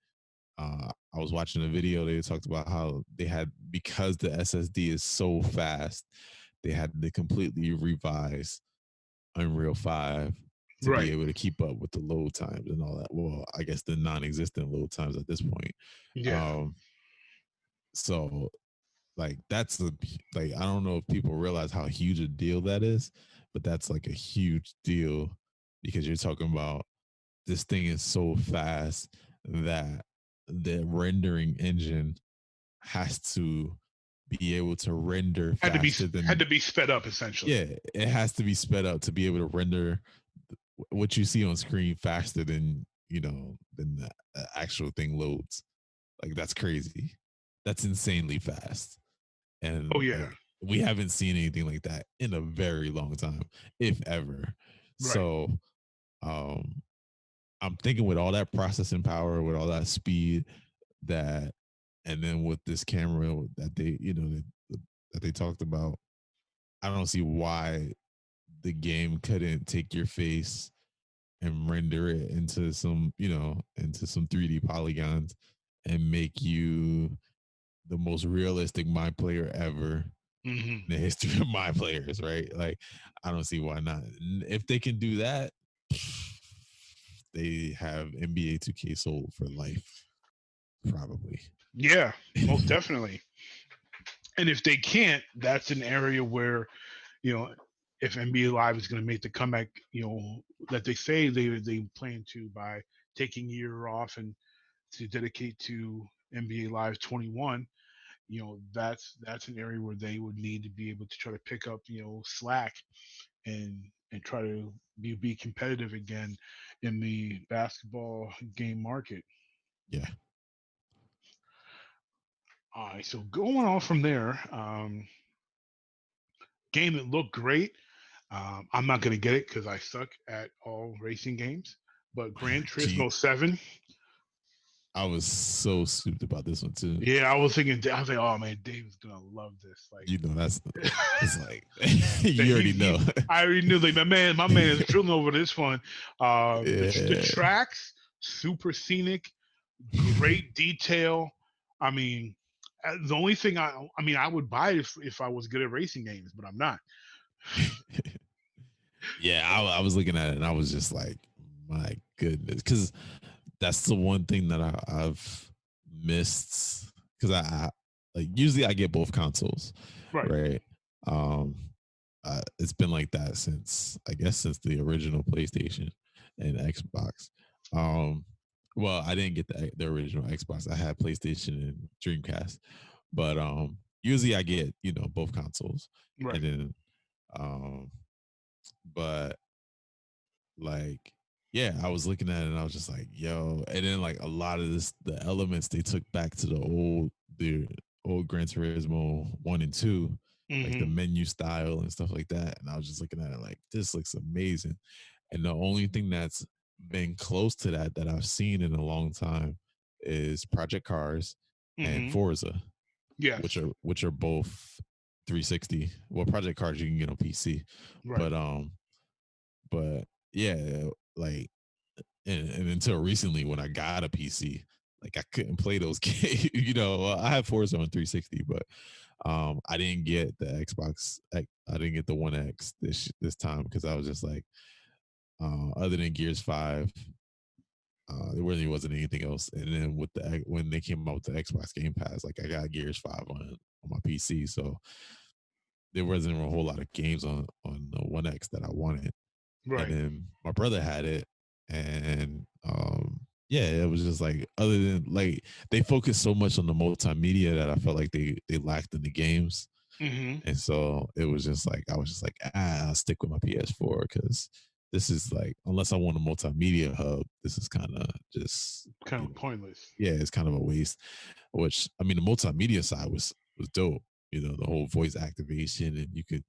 I was watching a video. They talked about how they had because the SSD is so fast, they had to completely revise Unreal 5 to be Right. able to keep up with the load times and all that. Well, I guess the non-existent load times at this point. Yeah. Um, so like that's like I don't know if people realize how huge a deal that is, but that's like a huge deal because you're talking about this thing is so fast that the rendering engine has to be able to render faster Had than to be sped up essentially. yeah, it has to be sped up to be able to render what you see on screen faster than than the actual thing loads. Like that's crazy. That's insanely fast. Oh And yeah. like we haven't seen anything like that in a very long time, if ever. Right. So um I'm thinking with all that processing power, with all that speed, that, and then with this camera that that they talked about, I don't see why the game couldn't take your face and render it into into some 3D polygons and make you the most realistic my player ever Hmm. in the history of my players, right? Like, I don't see why not. If they can do that, they have NBA 2K sold for life, probably. Yeah, most definitely. And if they can't, that's an area where you know if NBA Live is going to make the comeback, that they say they plan to by taking a year off and to dedicate to NBA Live 21. That's an area where they would need to be able to try to pick up slack and try to be competitive again in the basketball game market. Yeah. All right, so going on from there, game that looked great. I'm not going to get it because I suck at all racing games. But Gran Gee, Turismo 7, I was so souped about this one too. yeah, I was like, oh man, Dave's gonna love this. Like, That's it's like you already know. I already knew. Like my man is drilling over this one. The Yeah. tracks, super scenic, great detail. I mean, the only thing I mean, I would buy it if I was good at racing games, but I'm not. Yeah, I was looking at it and I was just like, my goodness, because that's the one thing that I've missed. Because I like usually I get both consoles, Right. right? Um, it's been like that since the original PlayStation and Xbox. Um, well, I didn't get the original Xbox. I had PlayStation and Dreamcast, but usually I get both consoles, Right. and then um, but like yeah, I was looking at it and I was just like, yo, and then like a lot of the elements they took back to the old Gran Turismo 1 and 2, like the Mm-hmm. menu style and stuff like that. And I was just looking at it like, this looks amazing. And the only thing that's been close to that I've seen in a long time is Project Cars and Mm-hmm. Forza, Yes. which are both 360. Well, Project Cars you can get on PC, Right. but but yeah, like and until recently when I got a PC, like I couldn't play those games. I have Forza on 360, but I didn't get the Xbox. I didn't get the One X this time because I was just like, other than Gears 5, there really wasn't anything else. And then when they came out with the Xbox Game Pass, like I got Gears 5 on my PC, so there wasn't a whole lot of games on the One X that I wanted. And Right. then my brother had it, and yeah, it was just like, other than like, they focused so much on the multimedia that I felt like they lacked in the games. Mm-hmm. And so it was just like, I was just like, I'll stick with my PS4 because this is like, unless I want a multimedia hub, this is kind of just, Kind of pointless. yeah, it's kind of a waste. Which, I mean, the multimedia side was dope. The whole voice activation, and you could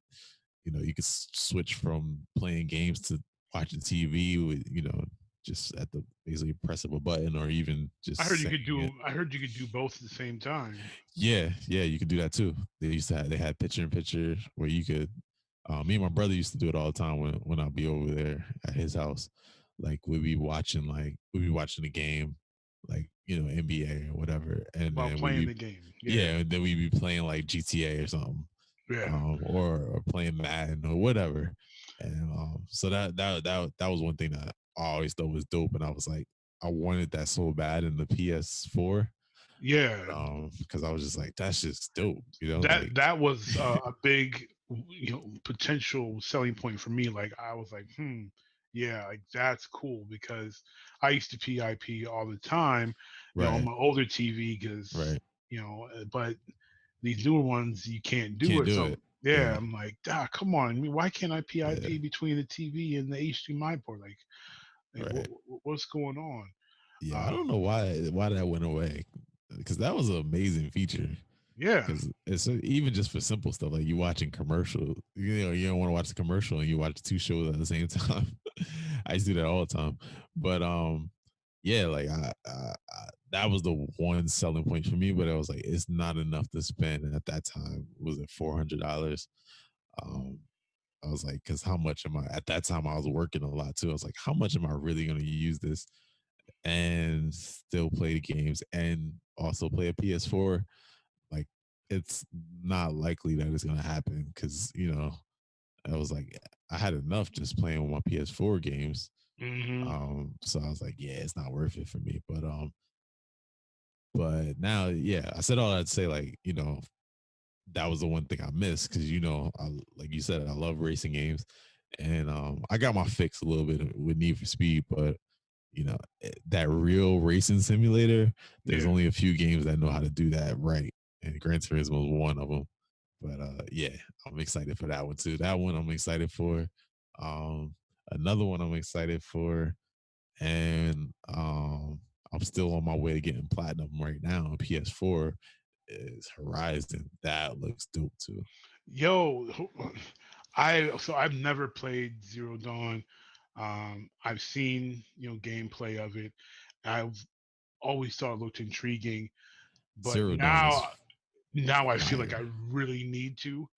switch from playing games to watching TV with, just at the basically press of a button, or even I just heard you could saying it. do. I heard you could do both at the same time. Yeah, you could do that too. They had picture in picture where you could. Me and my brother used to do it all the time when I'd be over there at his house. Like we'd be watching the game, like NBA or whatever, and While then we'd playing be the game. Yeah. yeah, and then we'd be playing like GTA or something, Yeah. or playing Madden or whatever. And so that was one thing that I always thought was dope, and I was like, I wanted that so bad in the PS4, Yeah. because I was just like, that's just dope, like, That was a big potential selling point for me. Like I was like, yeah, like that's cool because I used to PIP all the time, on right, my older TV because right, but these newer ones you can't do can't it. do So it, yeah, yeah, I'm like, come on, I mean, why can't I yeah, PIP between the TV and the HDMI port? Like right, what's going on? yeah. I Um, don't know why that went away, because that was an amazing feature. yeah, Because it's even just for simple stuff like you watching commercial, you don't want to watch the commercial and you watch two shows at the same time. I used to do that all the time, but yeah, like that was the one selling point for me. But I was like, it's not enough to spend. And at that time, was it $400? Um, I was like, because how much am I? At that time, I was working a lot too. I was like, how much am I really going to use this and still play the games and also play a PS4? Like, it's not likely that it's gonna happen because I was like, I had enough just playing with my PS4 games. hmm So I was like, yeah, it's not worth it for me. But now, yeah, I said all that to say, like, that was the one thing I missed because like you said, I love racing games, and I got my fix a little bit with Need for Speed, but that real racing simulator, there's yeah. only a few games that know how to do that right, and Gran Turismo is one of them. But yeah, I'm excited for that one too. That one I'm excited for. Um, Another one I'm excited for, and I'm still on my way to getting platinum right now on PS4. Is Horizon. That looks dope too. Yo, I've never played Zero Dawn. I've seen gameplay of it. I've always thought it looked intriguing, but Zero Dawn is now I feel like fire. I really need to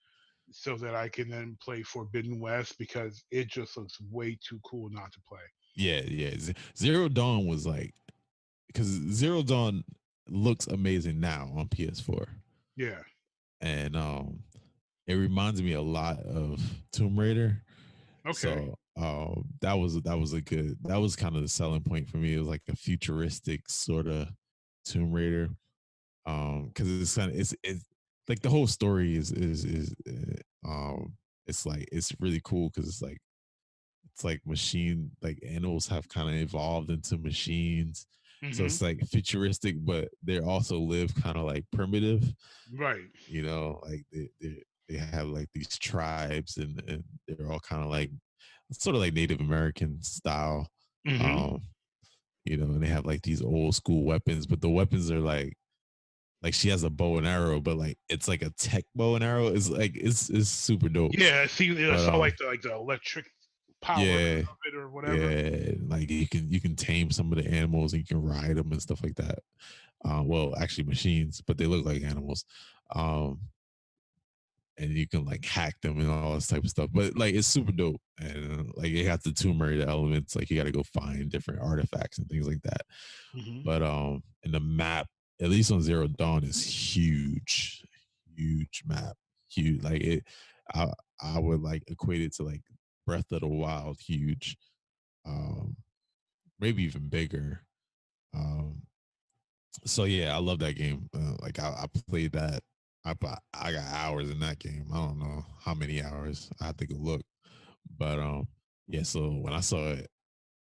so that I can then play Forbidden West because it just looks way too cool not to play. Yeah. Zero Dawn was like, because Zero Dawn looks amazing now on PS4, Yeah. and it reminds me a lot of Tomb Raider. Okay. So that was kind of the selling point for me. It was like a futuristic sort of Tomb Raider, because it's kind of it's like the whole story is it's like it's really cool because it's like machine, like animals have kind of evolved into machines. So hmm it's like futuristic, but they also live kind of like primitive, Right. like they have like these tribes, and they're all kind of like sort of like Native American style. Mm-hmm. Um, and they have like these old school weapons, but the weapons are like she has a bow and arrow, but like it's like a tech bow and arrow. It's like it's super dope. Yeah, see, I But saw like the electric power of yeah, it or whatever. yeah, like you can tame some of the animals and you can ride them and stuff like that. Well, actually machines, but they look like animals. Um, and you can like hack them and all this type of stuff. But like it's super dope, and like it has the Tomb Raider elements. Like you got to go find different artifacts and things like that. Mm-hmm. But and the map, at least on Zero Dawn, is huge, huge map, huge. Like it, I I would like equate it to like Breath of the Wild, huge. Um, maybe even bigger. Um, so yeah, I love that game. Like I played that. I got hours in that game. I don't know how many hours. I have to go look. But yeah. So when I saw it,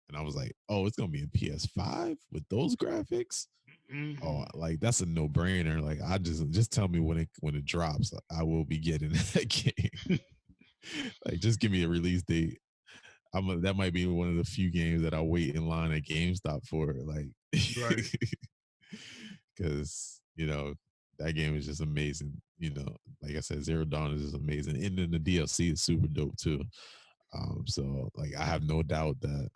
and I was like, oh, it's gonna be a PS5 with those graphics. Mm-hmm. Oh, like that's a no brainer. Like I just tell me when it drops, I will be getting that game. Like just give me a release date. That might be one of the few games that I wait in line at GameStop for. Like Right. because that game is just amazing. Like I said, Zero Dawn is just amazing, and then the DLC is super dope too. So like I have no doubt that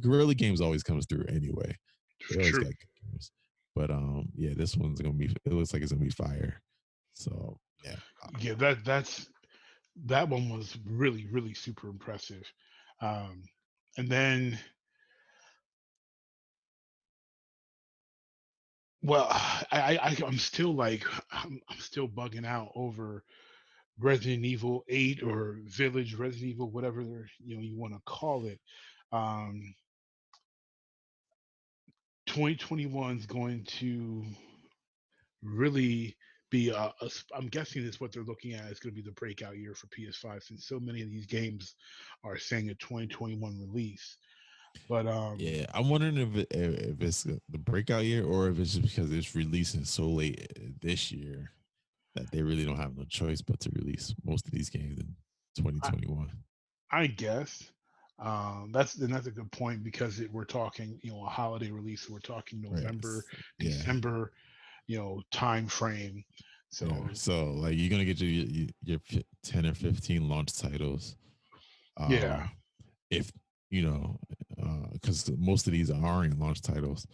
Guerrilla Games always comes through anyway. They always True. got good games, but yeah, this one's gonna be. It looks like it's gonna be fire. So yeah, Yeah, that one was really, really super impressive. Um, and then, well, I'm still like, I'm still bugging out over Resident Evil 8 or Village Resident Evil, whatever you want to call it. Um, 2021 is going to really be I'm guessing is what they're looking at is going to be the breakout year for PS5 since so many of these games are saying a 2021 release. But yeah. I'm wondering if it's the breakout year or if it's just because it's releasing so late this year that they really don't have no choice but to release most of these games in I, 2021. I guess that's a good point because we're talking a holiday release. We're talking Right. November, Yeah. December, time frame. Yeah. So So like you're gonna get your 10 or 15 launch titles. yeah, If because most of these aren't launch titles.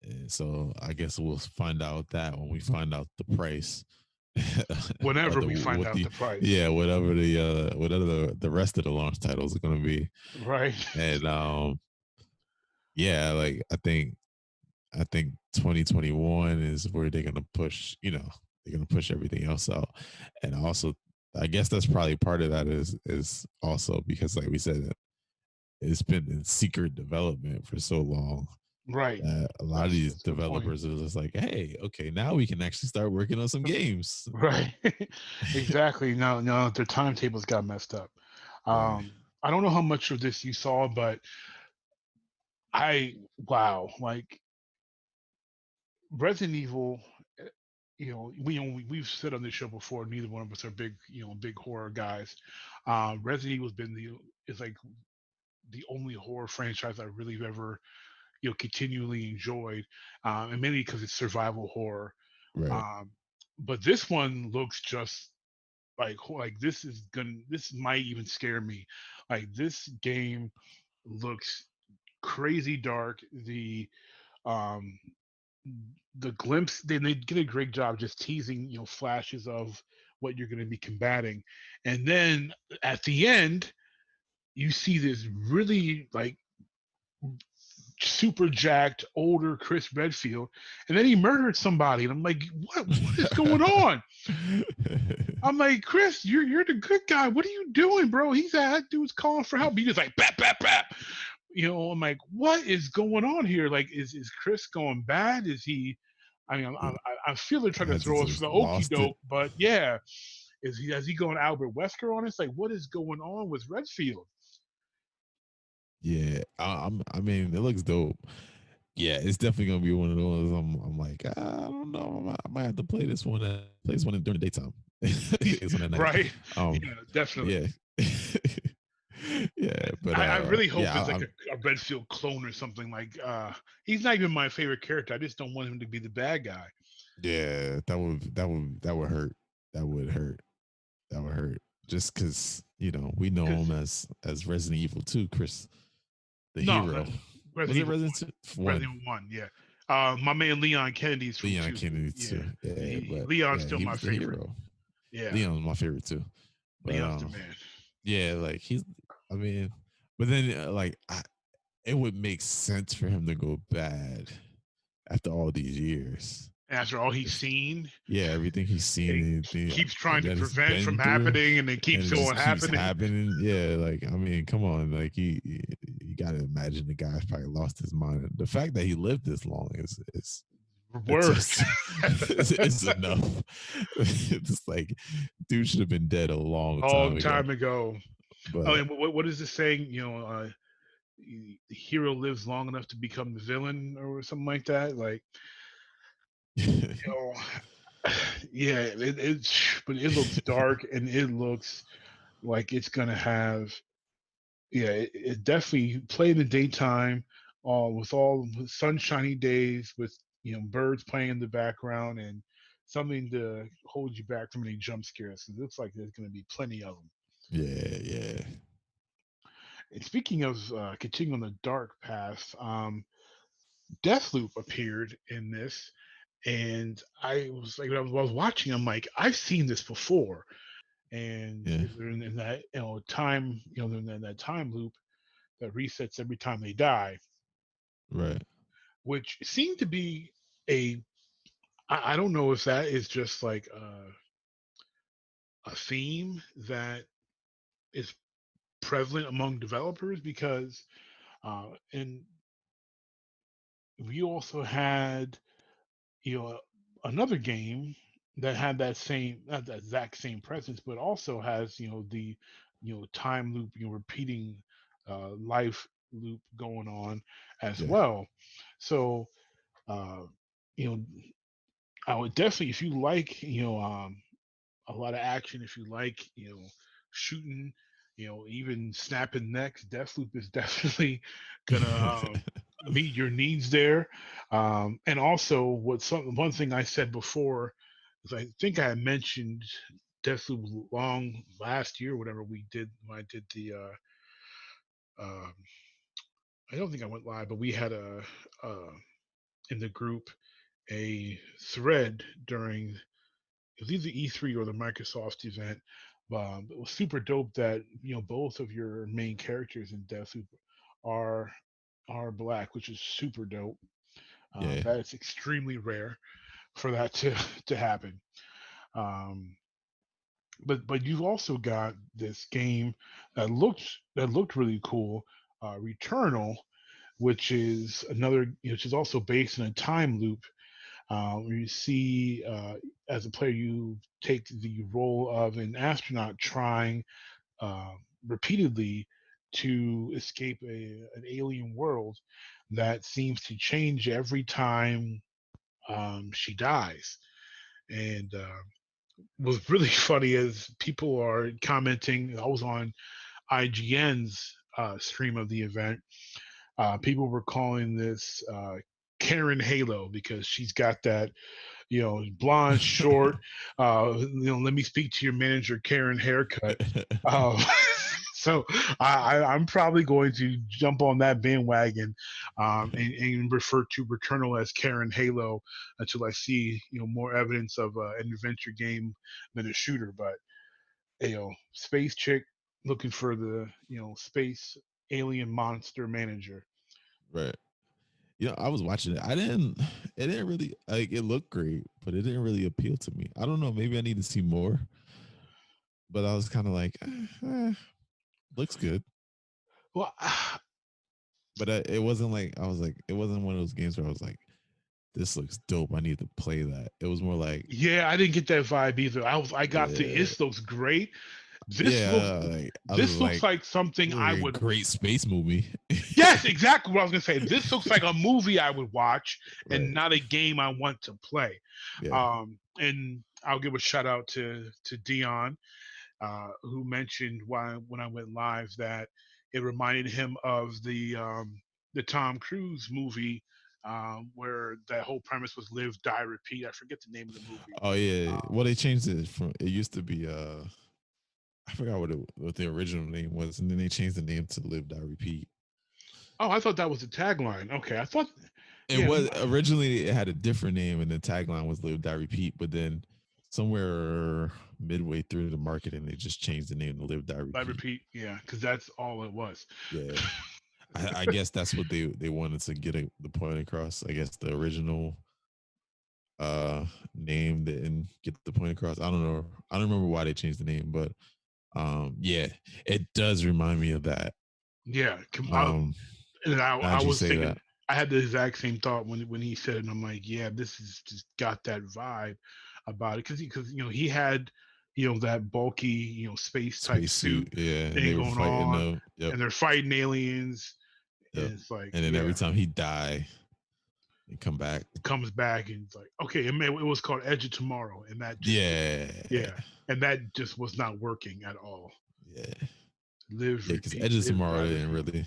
And so I guess we'll find out that when we find out the price. or whenever the we find what out the the price, yeah whatever the rest of the launch titles are going to be. right? And yeah, like I think 2021 is where they're going to push, they're going to push everything else out. And also I guess that's probably part of that is also because like we said, it's been in secret development for so long Right. that a lot of these That's a good point. developers are just like, hey, okay, now we can actually start working on some games. Right. Exactly. No, no, their timetables got messed up. Right. I don't know how much of this you saw, but wow, like Resident Evil, eh, we've said on this show before, neither one of us are big horror guys. Resident Evil's been is like the only horror franchise I really have ever, continually enjoyed. And mainly because it's survival horror. Right. Um, but this one looks just like this might even scare me. Like this game looks crazy dark. Um the glimpse they did a great job just teasing flashes of what you're going to be combating, and then at the end you see this really like super jacked older Chris Redfield, and then he murdered somebody, and I'm like, what is going on? I'm like, Chris, you're the good guy. What are you doing, bro? That dude's calling for help. He just like bap bap bap. I'm like, what is going on here? Like, is Chris going bad? Is he? I mean, I feel they're trying to Has throw us for just the okey lost it. doke, but yeah, has he going Albert Wesker on us? Like, what is going on with Redfield? Yeah, I mean, it looks dope. Yeah, it's definitely gonna be one of those. I'm like, I don't know. I might have to play this one. Play this one during the daytime. It's one at night. Right? Um, Yeah, definitely. yeah. Yeah, but I really hope yeah, it's like a Redfield clone or something. Like he's not even my favorite character. I just don't want him to be the bad guy. yeah, that would hurt. That would hurt. That would hurt. Just because we know Because him as Resident Evil 2, Chris, the no, hero. Was Resident it Evil Resident Resident 1? Evil 1, yeah. My man Leon Kennedy's from Leon 2. Kennedy Yeah. too. Yeah, but Leon's yeah, still he my was the favorite. hero. Yeah. Leon's my favorite too. But Leon's the man. yeah, like I mean, but then it would make sense for him to go bad after all these years. After all he's seen, Yeah, everything he's seen, he keeps trying to that he's prevent been from through, happening, and it and keeps it just on keeps happening. happening. Yeah, like I mean, come on, like you got to imagine the guy's probably lost his mind. The fact that he lived this long is Word. it's enough. It's like dude should have been dead a long time ago. But Oh, and what is the saying? The hero lives long enough to become the villain, or something like that. Like, yeah, but it looks dark, and it looks like it's gonna have. Yeah, it definitely play in the daytime, with sunshiny days, with birds playing in the background, and something to hold you back from any jump scares. It looks like there's going to be plenty of them. yeah. And speaking of continuing on the dark path, Deathloop appeared in this, and I was like, when I was watching, I'm like, I've seen this before, and Yeah. they're in that time, they're in that time loop that resets every time they die, Right. which seemed to be a I don't know if that is just like a theme that is prevalent among developers, because and we also had you know another game that had that same not that exact same presence, but also has the time loop, repeating life loop going on as Yeah. well. So uh you know I would definitely, if you like a lot of action, if you like shooting, even snapping necks, Deathloop is definitely gonna meet your needs there. And also, one thing I said before is, I think I mentioned Deathloop long last year, whatever we did when I did the. Um, I don't think I went live, but we had uh, in the group a thread during, it was either E3 or the Microsoft event. It was super dope that both of your main characters in Deathloop are black, which is super dope. Yeah. That is extremely rare for that to happen. Um, but you've also got this game that looked really cool, Returnal, which is which is also based in a time loop, where you see, as a player, you take the role of an astronaut trying uh, repeatedly to escape an alien world that seems to change every time she dies. And was really funny as people are commenting. I was on IGN's stream of the event. People were calling this Karen Halo, because she's got that blonde, short, let me speak to your manager, Karen haircut. Um, so I'm probably going to jump on that bandwagon, and refer to Returnal as Karen Halo until I see more evidence of an adventure game than a shooter. But space chick looking for the space alien monster manager. Right. I was watching it. It didn't really, like, it looked great, but it didn't really appeal to me. I don't know. Maybe I need to see more, but I was kind of like, looks good. Well, But it wasn't like, I was like, it wasn't one of those games where I was like, this looks dope. I need to play that. It was more like, yeah, I didn't get that vibe either. I got yeah, this looks great. This look yeah, like I was this looks like something I a would. great space movie. Yes, exactly what I was gonna say. This looks like a movie I would watch, and Right. not a game I want to play. Yeah. And I'll give a shout out to Dion. who mentioned when I went live that it reminded him of the Tom Cruise movie where that whole premise was live, die, repeat. I forget the name of the movie. Oh yeah. Well, they changed it from. It used to be. I forgot what the original name was, and then they changed the name to Live Die Repeat. Oh, I thought that was the tagline. Okay, I thought. It Yeah, was originally it had a different name, and the tagline was "Live Die Repeat." But then somewhere midway through the marketing, they just changed the name to "Live Die I Repeat." repeat. Yeah, because that's all it was. Yeah, I guess that's what they wanted to get the point across. I guess the original name didn't get the point across. I don't know. I don't remember why they changed the name, but yeah, it does remind me of that. Yeah, and How'd I you was say thinking. that? I had the exact same thought when he said it, and I'm like, yeah, this is just got that vibe about it because he had that bulky space type suit Spacesuit, yeah, and they thing were going fighting on, the yep, and they're fighting aliens, yep. and it's like, And then every yeah, time he die, he come back. comes back and it's like, okay, it was called Edge of Tomorrow, and that just Yeah, yeah, and that just was not working at all. yeah, Live, yeah. Because repeat, Edges live, die, Tomorrow repeat.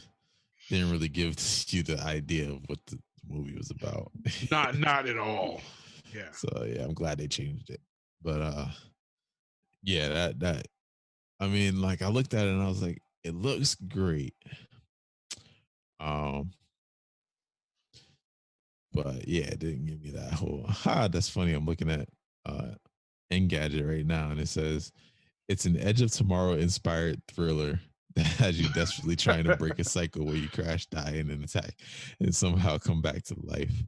didn't really give you the idea of what the movie was about. Not at all. Yeah. So yeah, I'm glad they changed it. But yeah, that I mean, like I looked at it and I was like, it looks great. Um, but yeah, it didn't give me that whole that's funny. I'm looking at Engadget right now and it says it's an Edge of Tomorrow inspired thriller that has you desperately trying to break a cycle where you crash, die in an attack, and somehow come back to life.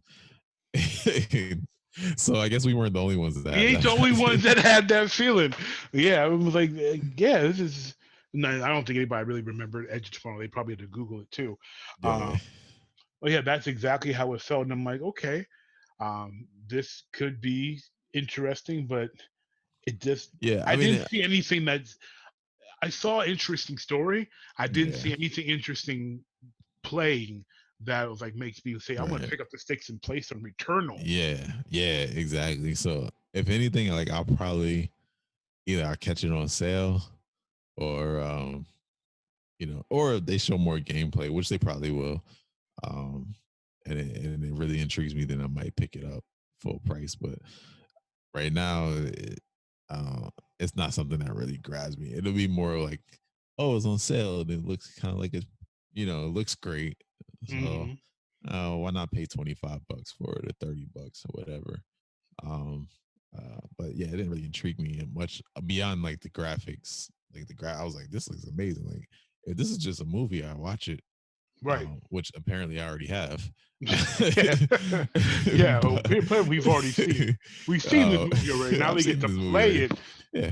So I guess we weren't the only ones that We had ain't the only ones that. that had that feeling. Yeah, it was like, yeah, this is. No, I don't think anybody really remembered Edge of Tomorrow. They probably had to Google it too. Yeah, But yeah, that's exactly how it felt, and I'm like, okay, this could be interesting, but it just. yeah. I I mean, didn't see anything that's. I saw an interesting story. I didn't yeah, see anything interesting playing that was like makes me say, I'm going to right. pick up the sticks and play some Returnal. Yeah, yeah, exactly. So if anything, like I'll probably either I'll catch it on sale or or if they show more gameplay, which they probably will. Um, and it really intrigues me, then I might pick it up full price. But right now, it's not something that really grabs me. It'll be more like, oh, it's on sale and it looks kind of like it looks great. So Hmm. why not pay $25 for it or $30 or whatever? Um, but yeah, it didn't really intrigue me much beyond like the graphics. Like I was like, this looks amazing. Like if this is just a movie, I watch it. Right. Which apparently I already have. Yeah, yeah. But, We've already seen it. We've seen this movie already. Now I've we get seen to this movie play already. it. Yeah.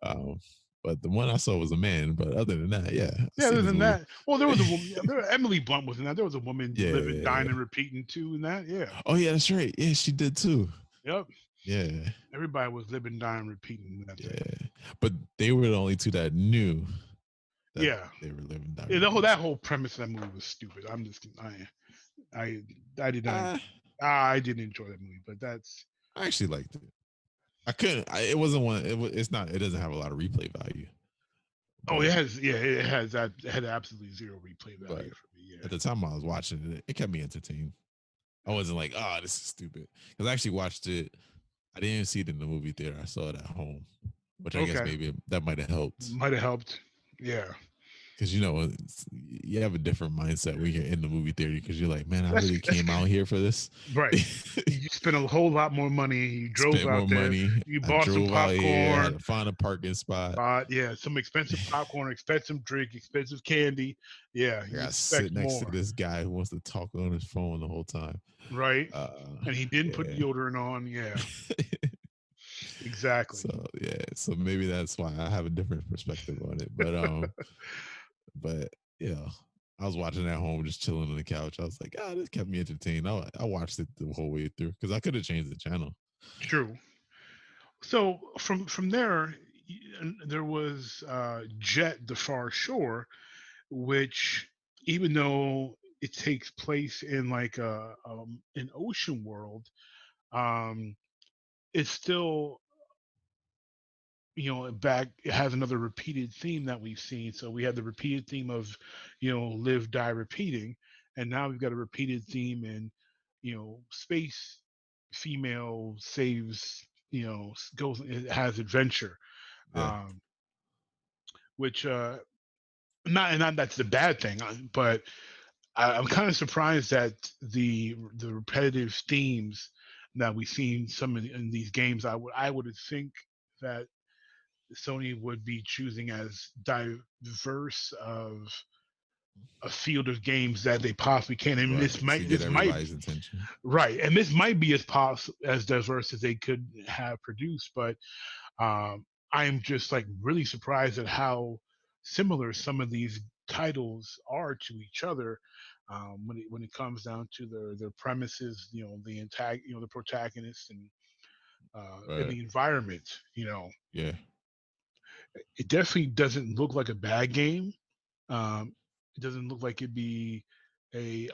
Um, but the one I saw was a man. But other than that, yeah, I've Yeah, seen other this than movie. that, well, there was a woman. Yeah, Emily Blunt was in that. There was a woman Yeah, living, yeah, dying, yeah. and repeating too. In that, yeah. Oh yeah, that's right. Yeah, she did too. Yep. Yeah, Everybody was living, dying, repeating in that thing. yeah. But they were the only two that knew that Yeah. they were living down. Yeah, that whole premise of that movie was stupid. I did not. I didn't enjoy that movie, but that's. I actually liked it. I couldn't. It wasn't one. It's not. It doesn't have a lot of replay value. Oh, it But has. Yeah, it has that. It had absolutely zero replay value but for me. Yeah. at the time I was watching it, it kept me entertained. I wasn't like, oh, this is stupid. Because I actually watched it. I didn't even see it in the movie theater. I saw it at home, which I guess Okay. maybe that might have helped. Might have helped. Yeah. Because you have a different mindset when you're in the movie theater. Because you're like, man, I That's really came out here for this. right. You spent a whole lot more money. You drove Spent out more there. money. You I bought some drove out here. I had popcorn. to find a parking spot. Yeah, some expensive popcorn, expensive drink, expensive candy. Yeah, I you got to expect sit next to more, this guy who wants to talk on his phone the whole time. right? And he didn't put Yeah. deodorant on. Yeah, exactly. So yeah, so maybe that's why I have a different perspective on it. But yeah, I was watching at home, just chilling on the couch. I was like, this kept me entertained. I watched it the whole way through because I could have changed the channel. True. So from there, there was Jet: The Far Shore, which even though it takes place in like an ocean world, um, it's still back, it has another repeated theme that we've seen. So we had the repeated theme of, live, die, repeating, and now we've got a repeated theme in, space. Female saves, goes, it has adventure, Yeah. um, which not that's the bad thing, but I'm kind of surprised that the repetitive themes that we've seen some in these games. I would think that Sony would be choosing as diverse of a field of games that they possibly can, and Right. To get this might everybody's attention. right, and this might be as diverse as they could have produced, but I'm just like really surprised at how similar some of these titles are to each other. When it comes down to their premises, the protagonist and Right. the environment, Yeah. it definitely doesn't look like a bad game. Um, it doesn't look like it'd be a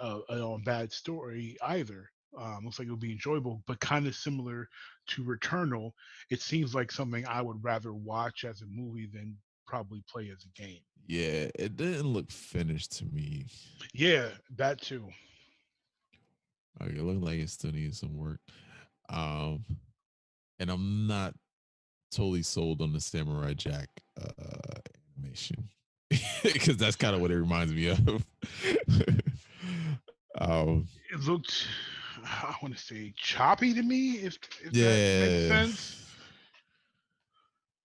bad story either. Looks like it'll be enjoyable, but kind of similar to Returnal. It seems like something I would rather watch as a movie than probably play as a game. Yeah. It didn't look finished to me. Yeah, that too. Like it looked like it still needs some work. Um, and I'm not totally sold on the Samurai Jack animation because that's kind of what it reminds me of. um, It looked, I want to say, choppy to me. If that makes yeah. sense.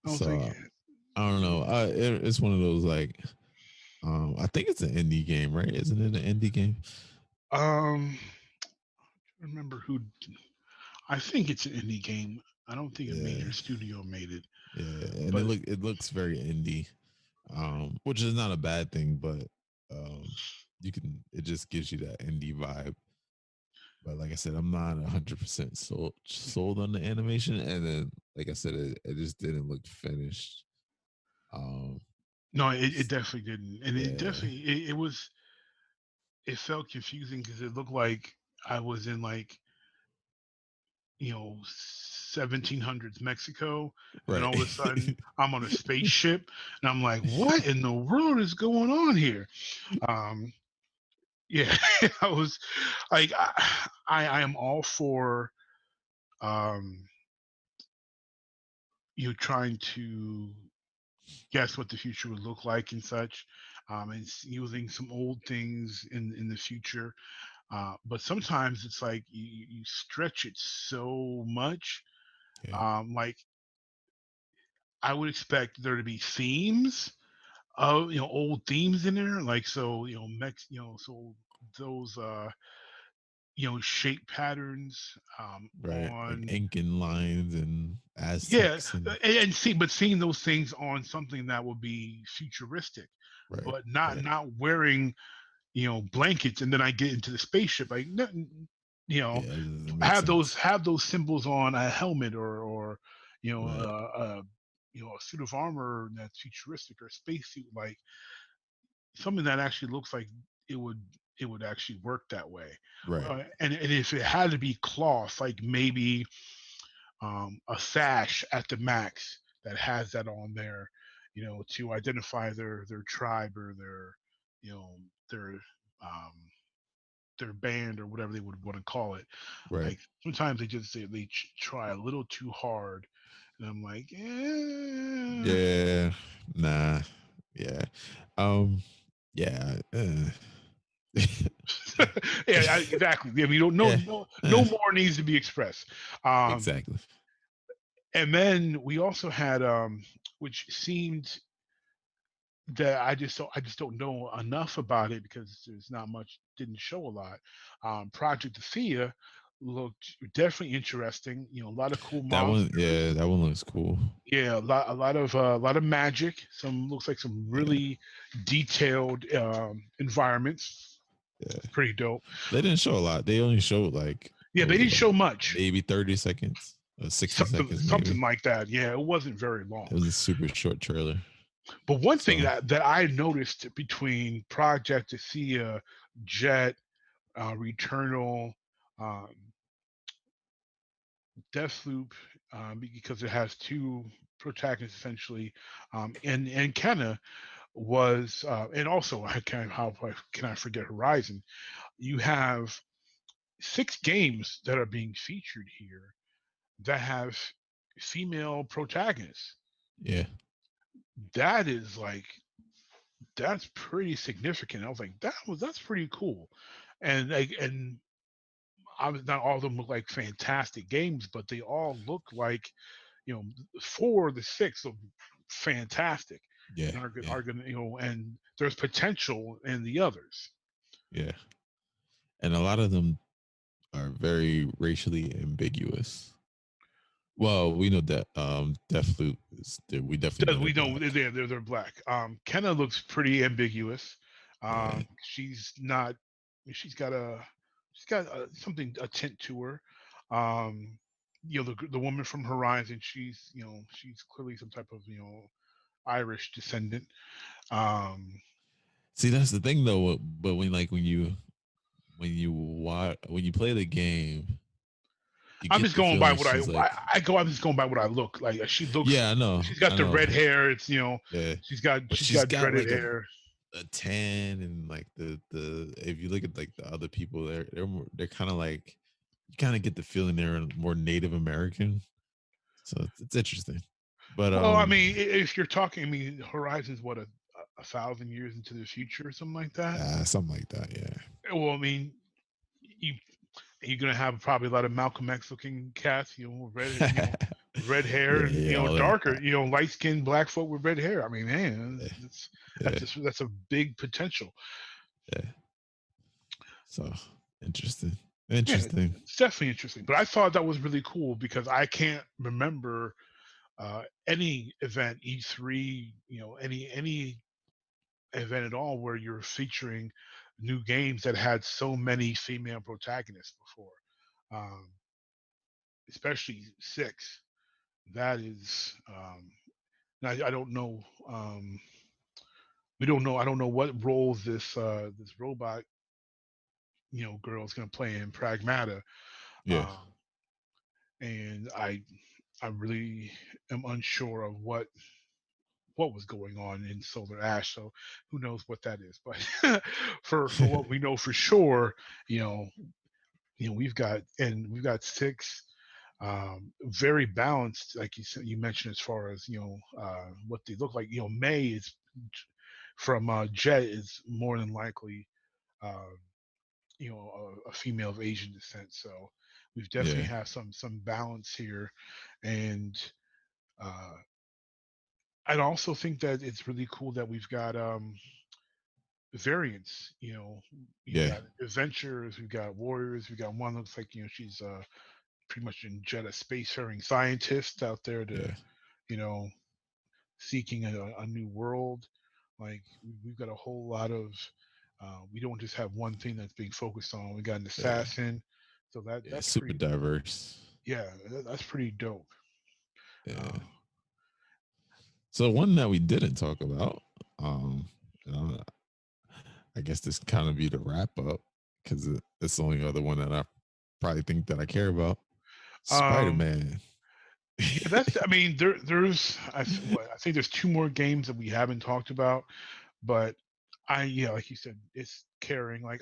I was like, So I don't know. It's one of those like, I think it's an indie game, right? Isn't it an indie game? um, remember who? I think it's an indie game. I don't think a Yeah, major studio made it, yeah, and but it looks very indie, which is not a bad thing, but you can it just gives you that indie vibe. But like I said, I'm not 100% sold on the animation, and then like I said, it just didn't look finished. Um, no, it definitely didn't, and it yeah, definitely it was. It felt confusing because it looked like I was in like 1700s Mexico, and then right, all of a sudden I'm on a spaceship, and I'm like, what in the world is going on here? Um, yeah, I was like, I am all for um, you trying to guess what the future would look like and such, and using some old things in the future. But sometimes it's like you stretch it so much. yeah, Like I would expect there to be themes of old themes in there, like so so those shape patterns right, like on Incan lines and yeah, Aztecs and seeing those things on something that would be futuristic, right, but not right, wearing blankets, and then I get into the spaceship like you know yeah, it doesn't make sense. have those symbols on a helmet or Right, a suit of armor that's futuristic or a spacesuit, like something that actually looks like it would it would actually work that way. right, And if it had to be cloth, like maybe a sash at the max that has that on there, to identify their tribe or you know their um, their band or whatever they would want to call it. right. Like sometimes they try a little too hard, and I'm like, Yeah, nah, yeah, um, yeah, yeah, exactly. I mean, yeah, no more needs to be expressed. Um, exactly. and then we also had, which seemed that I just don't know enough about it because there's not much, didn't show a lot. Project Athea looked definitely interesting. A lot of cool That one, monsters. yeah, that one looks cool. Yeah, a lot of magic. Some looks like some Yeah, really detailed environments. yeah. Pretty dope. They didn't show a lot. They only showed like Yeah, what they was it didn't like show much. maybe 30 seconds or 60 seconds maybe. Something like that. Yeah, it wasn't very long. It was a super short trailer. But one thing So that I noticed between Project Athea, Jet, Returnal, um, Deathloop, because it has two protagonists essentially, and Kenna was, and also can I forget Horizon? You have 6 games that are being featured here that have female protagonists. Yeah. That is like that's pretty significant. I was like, that's pretty cool, and I was not all of them look like fantastic games, but they all look like, 4 of the 6 look fantastic, Yeah. and Yeah. are gonna, and there's potential in the others. Yeah. And a lot of them are very racially ambiguous. Well, we know that Deathloop we definitely Does know we they're know black. they're black. Kenna looks pretty ambiguous. Yeah. She's not. She's got something a tint to her. Um, the woman from Horizon. She's clearly some type of Irish descendant. Um, See, that's the thing though, but when you play the game, you I'm get just the going by feeling what I she's like, I go. I'm just going by what I look like. She looks. yeah, I know, She's got I the know. red hair. It's Yeah. she's got But she's she's got got dreaded like hair. a tan, and like the if you look at like the other people there, they're kind of like, you kind of get the feeling they're more Native American. So it's interesting. But Well, I mean, if you're talking, I mean, Horizon's what, a thousand years into the future or something like that. something like that, yeah. Well, I mean, you you're gonna have probably a lot of Malcolm X looking cats, red hair Yeah, and yeah, all that. darker, light skinned black folk with red hair. I mean, man, Yeah, that's yeah, that's a big potential. yeah. So interesting, Yeah, interesting. it's definitely interesting. But I thought that was really cool because I can't remember any event E3, any event at all where you're featuring new games that had so many female protagonists before, um, especially 6. That is, I don't know. We don't know. I don't know what roles this robot girl is going to play in Pragmata, Yeah, um, and I really am unsure of what was going on in Solar Ash. So who knows what that is? But for what we know for sure, you know, we've got 6 very balanced, like you said, you mentioned, as far as what they look like. May is from Jet is more than likely uh, a female of Asian descent. So we've definitely yeah, have some balance here, and uh, I also think that it's really cool that we've got variants. You've yeah, got adventurers, we've got warriors, we've got one looks like she's pretty much in jet, a spacefaring scientist out there to yeah, you know seeking a new world. Like we've got a whole lot of. We don't just have one thing that's being focused on. We got an yeah, assassin, so yeah. that's Super pretty. diverse. Yeah, that's pretty dope. Yeah. Uh, So one that we didn't talk about, um, you know, I guess this kind of be the wrap up, because it's the only other one that I probably think that I care about. Spider um, Man. yeah, that's. I mean, I think there's 2 more games that we haven't talked about, but yeah, like you said, it's caring. Like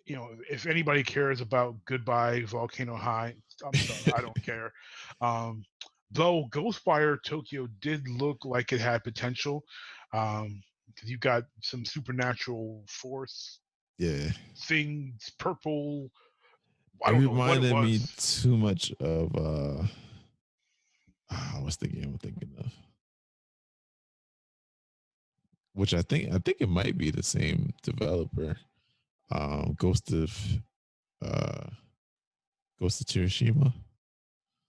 if anybody cares about Goodbye Volcano High, I'm sorry, I don't care. Um, though Ghostwire Tokyo did look like it had potential, because you got some supernatural force Yeah, things, purple. I it don't know what it reminded me was. too much of what's the game I'm thinking of? Which I think it might be the same developer. Ghost of uh Ghost of Tsushima.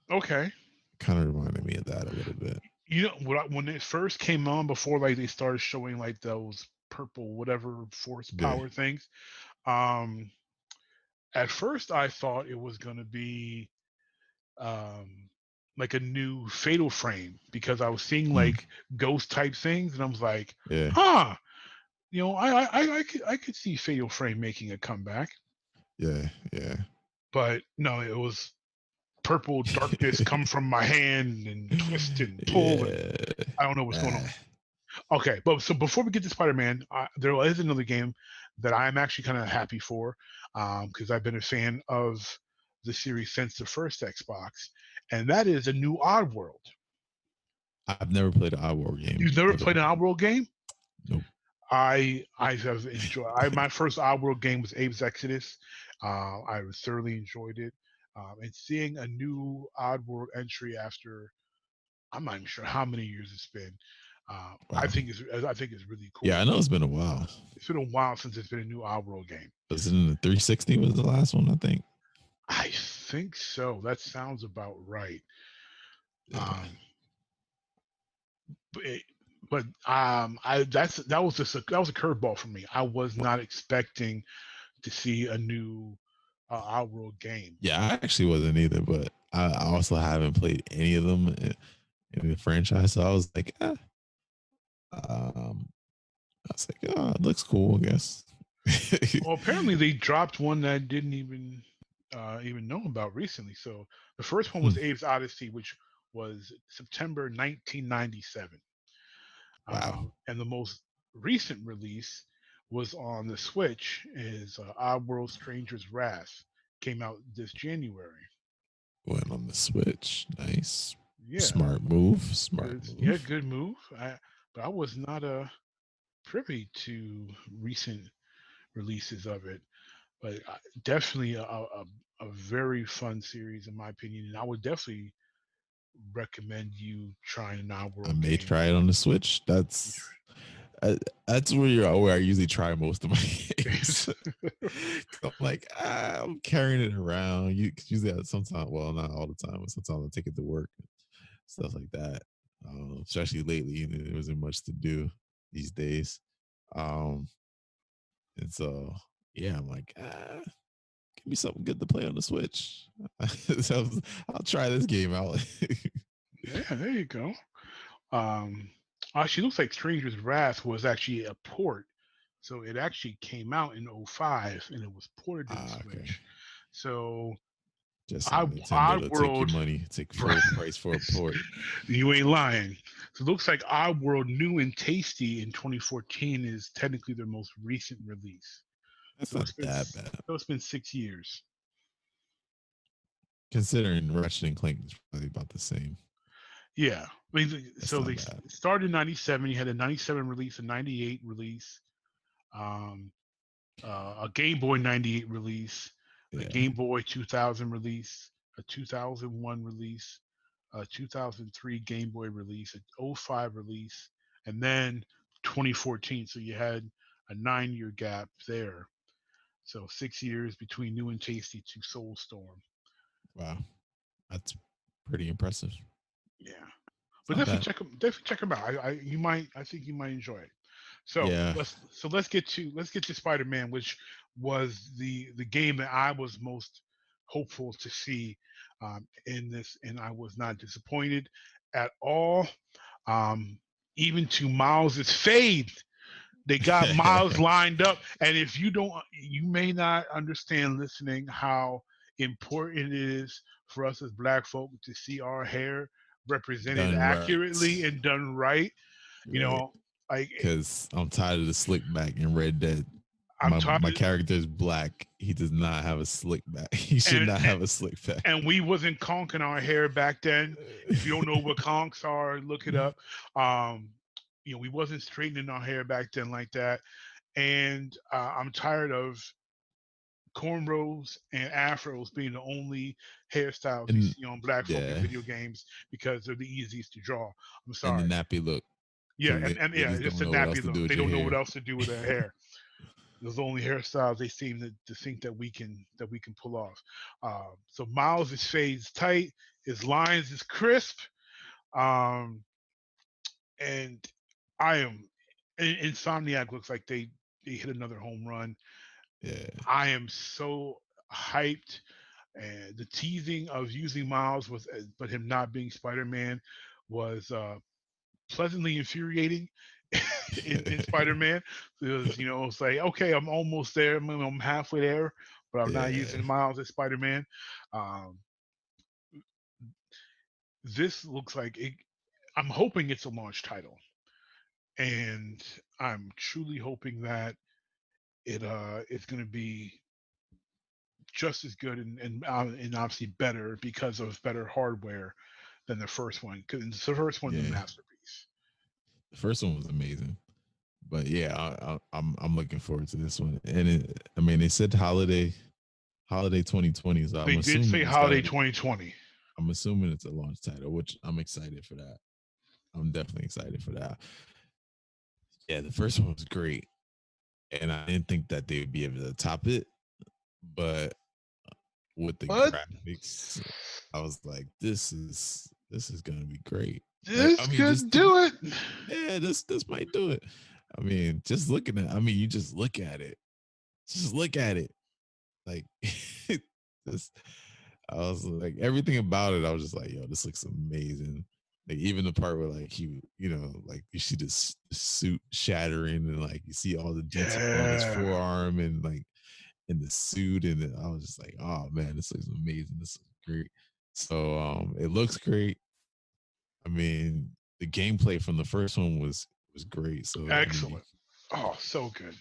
Okay. Kind of reminded me of that a little bit. When it first came on, before like they started showing like those purple whatever force Yeah, power things, um, at first I thought it was gonna be um like a new Fatal Frame, because I was seeing mm, like ghost type things, and I was like, yeah, huh, I could see Fatal Frame making a comeback, yeah, yeah, but no, it was purple darkness come from my hand and twist and pull, and I don't know what's going on. Okay, but so before we get to Spider-Man, there is another game that I'm actually kind of happy for, because I've been a fan of the series since the first Xbox, and that is a new Oddworld. I've never played an Oddworld game. You've never played an Oddworld game? Nope. I have enjoyed. My first Oddworld game was Abe's Exodus. I thoroughly enjoyed it, and seeing a new Oddworld entry after I'm not even sure how many years it's been. Wow. I think it's really cool. Yeah, I know it's been a while. It's been a while since it's been a new Oddworld game. Was it in the 360? Was the last one? I think. I think so. That sounds about right. Yeah. That was a curveball for me. I was not expecting to see a new Oddworld game. Yeah, I actually wasn't either, but I also haven't played any of them in the franchise, so I was like, oh, it looks cool, I guess. Well, apparently they dropped one that I didn't even know about recently. So the first one was Abe's Odyssey, which was September 1997. Wow. And the most recent release was on the Switch. Is Oddworld: Stranger's Wrath came out this January. Went on the Switch. Nice. Yeah. Smart move. Yeah, good move. But I was not privy to recent releases of it. But definitely a very fun series in my opinion, and I would definitely recommend you trying an Oddworld. I may try it on the Switch. That's where I usually try most of my games. I'm like, I'm carrying it around. Usually sometimes, well, not all the time, but sometimes I take it to work, stuff like that. Especially lately, there wasn't much to do these days. And so, yeah, I'm like, give me something good to play on the Switch. So I'll try this game out. Yeah, there you go. Actually, looks like Stranger's Wrath was actually a port. So it actually came out in 05 and it was ported to the Switch. Okay. So just Nintendo to take your money, take full price for a port. You ain't lying. So it looks like Oddworld New and Tasty in 2014 is technically their most recent release. That's not that bad. So it's been 6 years. Considering Ratchet and Clank is probably about the same. Yeah. I mean, so they started in 97. You had a 97 release, a 98 release, a Game Boy 98 release, a Game Boy 2000 release, a 2001 release, a 2003 Game Boy release, an 05 release, and then 2014. So you had a 9-year gap there. So 6 years between New and Tasty to Soulstorm. Wow. That's pretty impressive. Yeah. But definitely check them out. I think you might enjoy it. So let's get to Spider-Man, which was the game that I was most hopeful to see in this, and I was not disappointed at all. Even to Miles's fade, they got Miles lined up, and if you may not understand listening how important it is for us as Black folk to see our hair represented accurately and done right. You know, like because I'm tired of the slick back in Red Dead. My character is black. He does not have a slick back. He should not have a slick back. And we wasn't conking our hair back then. If you don't know what conks are, look it up. We wasn't straightening our hair back then like that. And I'm tired of cornrows and afros being the only hairstyles you see on Black folk in video games because they're the easiest to draw. I'm sorry. And the nappy look. Yeah, and it's a nappy look. They don't know what else to do with their hair. Those are the only hairstyles they seem to think that we can pull off. So Miles' fade is tight, his lines is crisp, and I am. Insomniac looks like they hit another home run. Yeah, I am so hyped, and the teasing of using Miles but him not being Spider-Man was pleasantly infuriating. in Spider-Man, because it's like, okay, I'm almost there. I'm halfway there, but I'm not using Miles as Spider-Man. this looks like it. I'm hoping it's a launch title, and I'm truly hoping that it's going to be just as good and obviously better because of better hardware than the first one. Because the first one's a Yeah, masterpiece. the first one was amazing, but yeah, I'm looking forward to this one. And I mean, they said holiday 2020, so They did say holiday 2020. I'm assuming it's a launch title, which I'm excited for that. I'm definitely excited for that. Yeah, the first one was great, and I didn't think that they would be able to top it, but with the What? graphics, I was like, this is gonna be great. Like, I This mean, could do it. yeah, this might do it. I mean, just looking at, I mean, you just look at it, like, just, I was like, everything about it, I was just like, yo, this looks amazing. Like even the part where like he, like you see this suit shattering and like you see all the dents on his Yeah. forearm and like in the suit, and then I was just like, oh man, this looks amazing. This looks great. So it looks great. I mean, the gameplay from the first one was great. So I mean, Excellent. Oh, so good.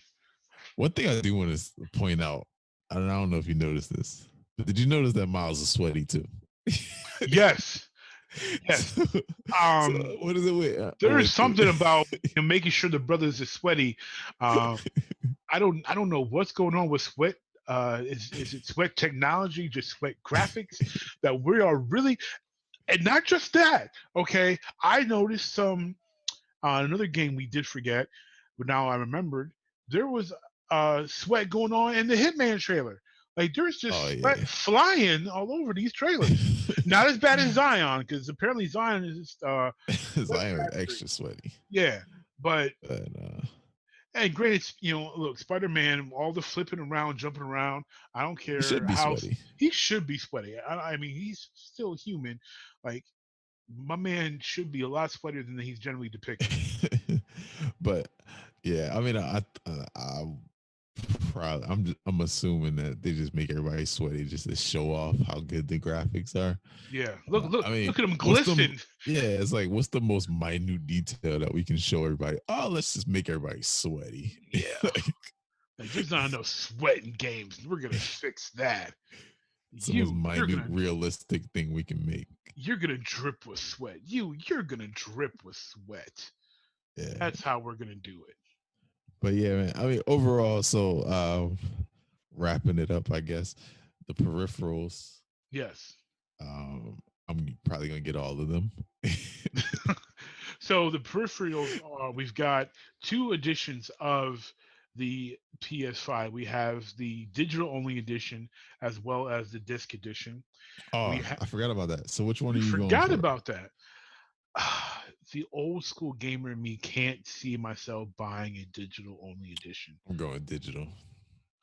one thing I do want to point out, I don't know if you noticed this, but did you notice that Miles is sweaty too? Yes. Yes. so, so Um, what is it with? there is something about making sure the brothers are sweaty. Um, I don't know what's going on with sweat. Is it sweat technology, just sweat graphics that we are really, and not just that. Okay, I noticed some another game we did forget, but now I remembered there was sweat going on in the Hitman trailer. Like there's Oh just sweat yeah. flying all over these trailers. Not as bad as Zion, because apparently Zion is just sweat Zion was factory. extra sweaty. Yeah, but But and granted, look, Spider Man, all the flipping around, jumping around. I don't he care should be how sweaty. he should be sweaty. I mean, he's still human. Like my man should be a lot sweatier than he's generally depicted. but yeah, I mean, I probably I'm assuming that they just make everybody sweaty just to show off how good the graphics are. Yeah, look, I mean, look at him what's the glisten. yeah? It's like what's the most minute detail that we can show everybody? Oh, let's just make everybody sweaty. Yeah, like there's not enough sweat in games. We're gonna fix that. It's the most You're minute, gonna realistic thing we can make. drip with sweat. You're gonna drip with sweat. Yeah, That's how we're gonna do it. but yeah, man. I mean, overall, so wrapping it up, I guess the peripherals. Yes. Um, I'm probably gonna get all of them. So the peripherals are we've got two editions of the PS5. We have the digital only edition as well as the disc edition. We Oh, I forgot about that. So which one you are you going forgot for? about that. The old school gamer in me can't see myself buying a digital only edition. I'm going digital.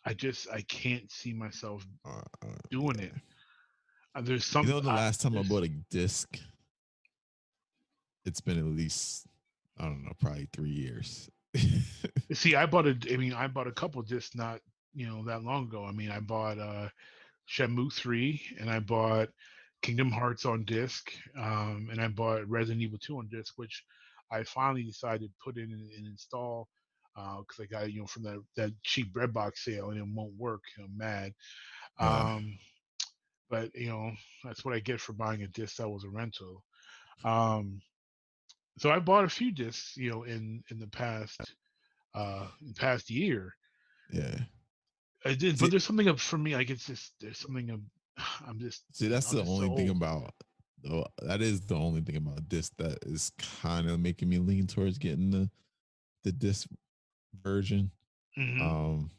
I can't see myself Uh, uh, doing yeah. it. There's You some know, the last time I there's, bought a disc, it's been at least I don't know, probably 3 years. see I bought a couple discs not that long ago. I mean I bought Shenmue 3 and I bought Kingdom Hearts on disc, and I bought Resident Evil 2 on disc, which I finally decided to put in and install because I got it from that cheap Redbox sale and it won't work. I'm mad. uh, Um, but that's what I get for buying a disc that was a rental. Um, so I bought a few discs, in the past year. yeah. I did, but See, there's something up for me. Like it's just there's something of that's I'm the just so only thing old. about. Though that is the only thing about this that is kind of making me lean towards getting the disc version. Hmm. Um,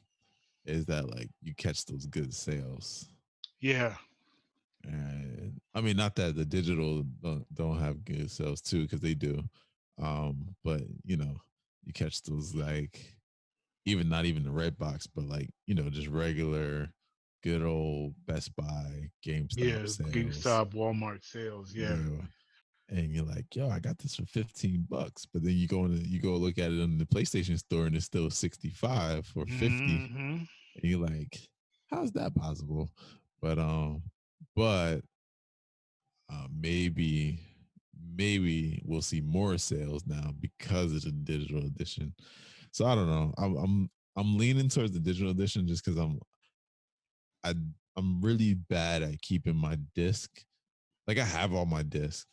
is that like you catch those good sales? Yeah, And I mean, not that the digital don't have good sales too, because they do. But you catch those like even not even the red box, but like just regular good old Best Buy, GameStop yeah. sales. GameStop, Walmart sales. Yeah. Yeah. And you're like, yo, I got this for $15. But then you go look at it in the PlayStation store and it's still 65 or 50. Hmm. And you're like, how's that possible? But but maybe maybe we'll see more sales now because it's a digital edition. So I don't know. I'm leaning towards the digital edition just because I'm really bad at keeping my disc. Like I have all my discs,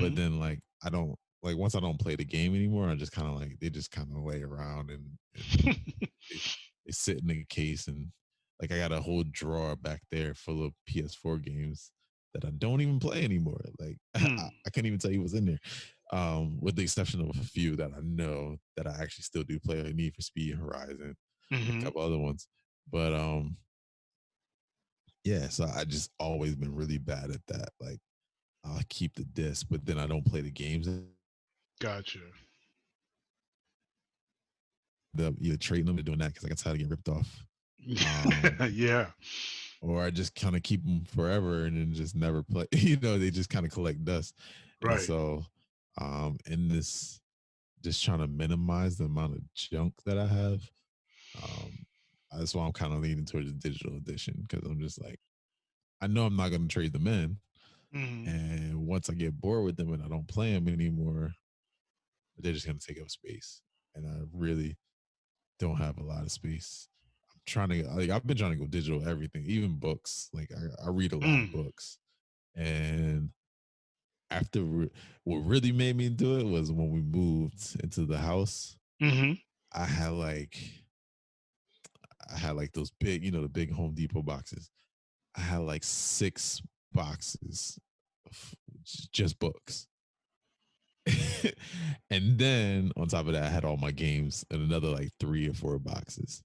but then like I don't like once I don't play the game anymore, I just kind of like they just kind of lay around and they sit in the case, and like I got a whole drawer back there full of PS4 games that I don't even play anymore. Like I can't even tell you what's in there. With the exception of a few that I know that I actually still do play, like Need for Speed, Horizon, a couple other ones. But yeah, so I just always been really bad at that. Like I'll keep the disc, but then I don't play the games. Gotcha. Either trading them or doing that because I get tired of getting ripped off. Yeah. Or I just kind of keep them forever and then just never play. You know, they just kind of collect dust. Right. And so in this, just trying to minimize the amount of junk that I have. That's why I'm kind of leaning towards the digital edition, because I'm just like, I know I'm not going to trade them in. And once I get bored with them and I don't play them anymore, they're just going to take up space. And I really don't have a lot of space. I'm trying to, like, I've been trying to go digital everything, even books. Like I read a lot of books. And after what really made me do it was when we moved into the house. I had like those big, the big Home Depot boxes. I had like 6 boxes of just books. And then on top of that, I had all my games and another like 3 or 4 boxes.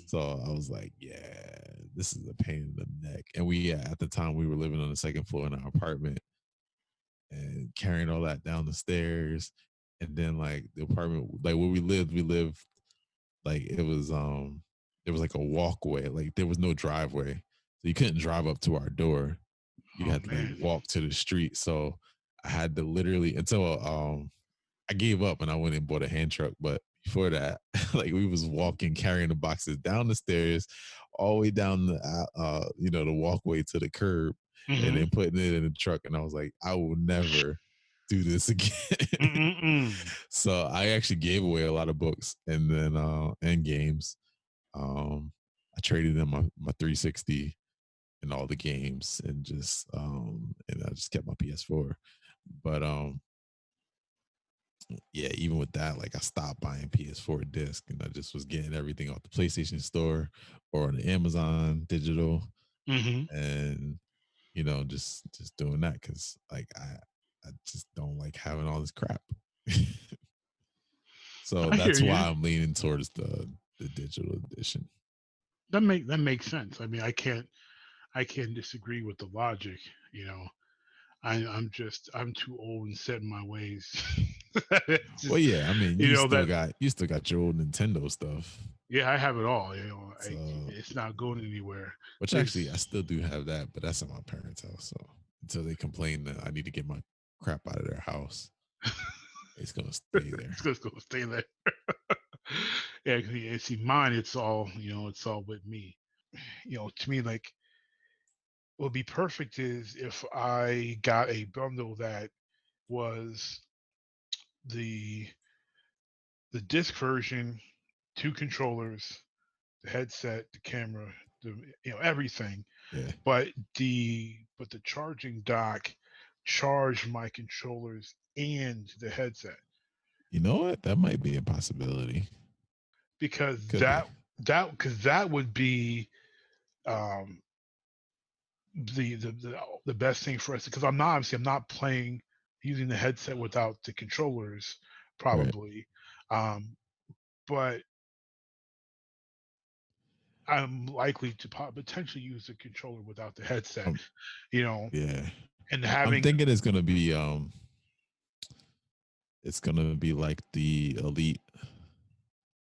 So I was like, yeah, this is a pain in the neck. And at the time we were living on the 2nd floor in our apartment and carrying all that down the stairs. And then like the apartment, like where we lived like it was like a walkway, like there was no driveway. So you couldn't drive up to our door. You had to like walk to the street. So I had to literally, until I gave up and I went and bought a hand truck. But before that, like we was walking, carrying the boxes down the stairs, all the way down the the walkway to the curb, and then putting it in the truck. And I was like, I will never do this again. So I actually gave away a lot of books and then and games. I traded in my 360 and all the games, and I just kept my PS4. But yeah, even with that, like I stopped buying PS4 disc, and I just was getting everything off the PlayStation Store or on the Amazon digital, and just doing that because like I just don't like having all this crap. So that's why I'm leaning towards the digital edition. That makes sense. I mean, I can't disagree with the logic. I'm too old and set in my ways. Well, yeah, I mean, you still got your old Nintendo stuff. Yeah, I have it all. So, it's not going anywhere. Which actually, I still do have that, but that's at my parents' house. So until they complain that I need to get my crap out of their house, it's gonna stay there. It's gonna stay there. Yeah, see, mine. It's all it's all with me. To me, like, what would be perfect is if I got a bundle that was the disc version, 2 controllers, the headset, the camera, everything. Yeah. But the charging dock charged my controllers and the headset. You know what? That might be a possibility. Because that would be the best thing for us, because I'm not playing using the headset without the controllers probably. Right. But I'm likely to potentially use the controller without the headset. Yeah. And I'm thinking it's gonna be like the Elite,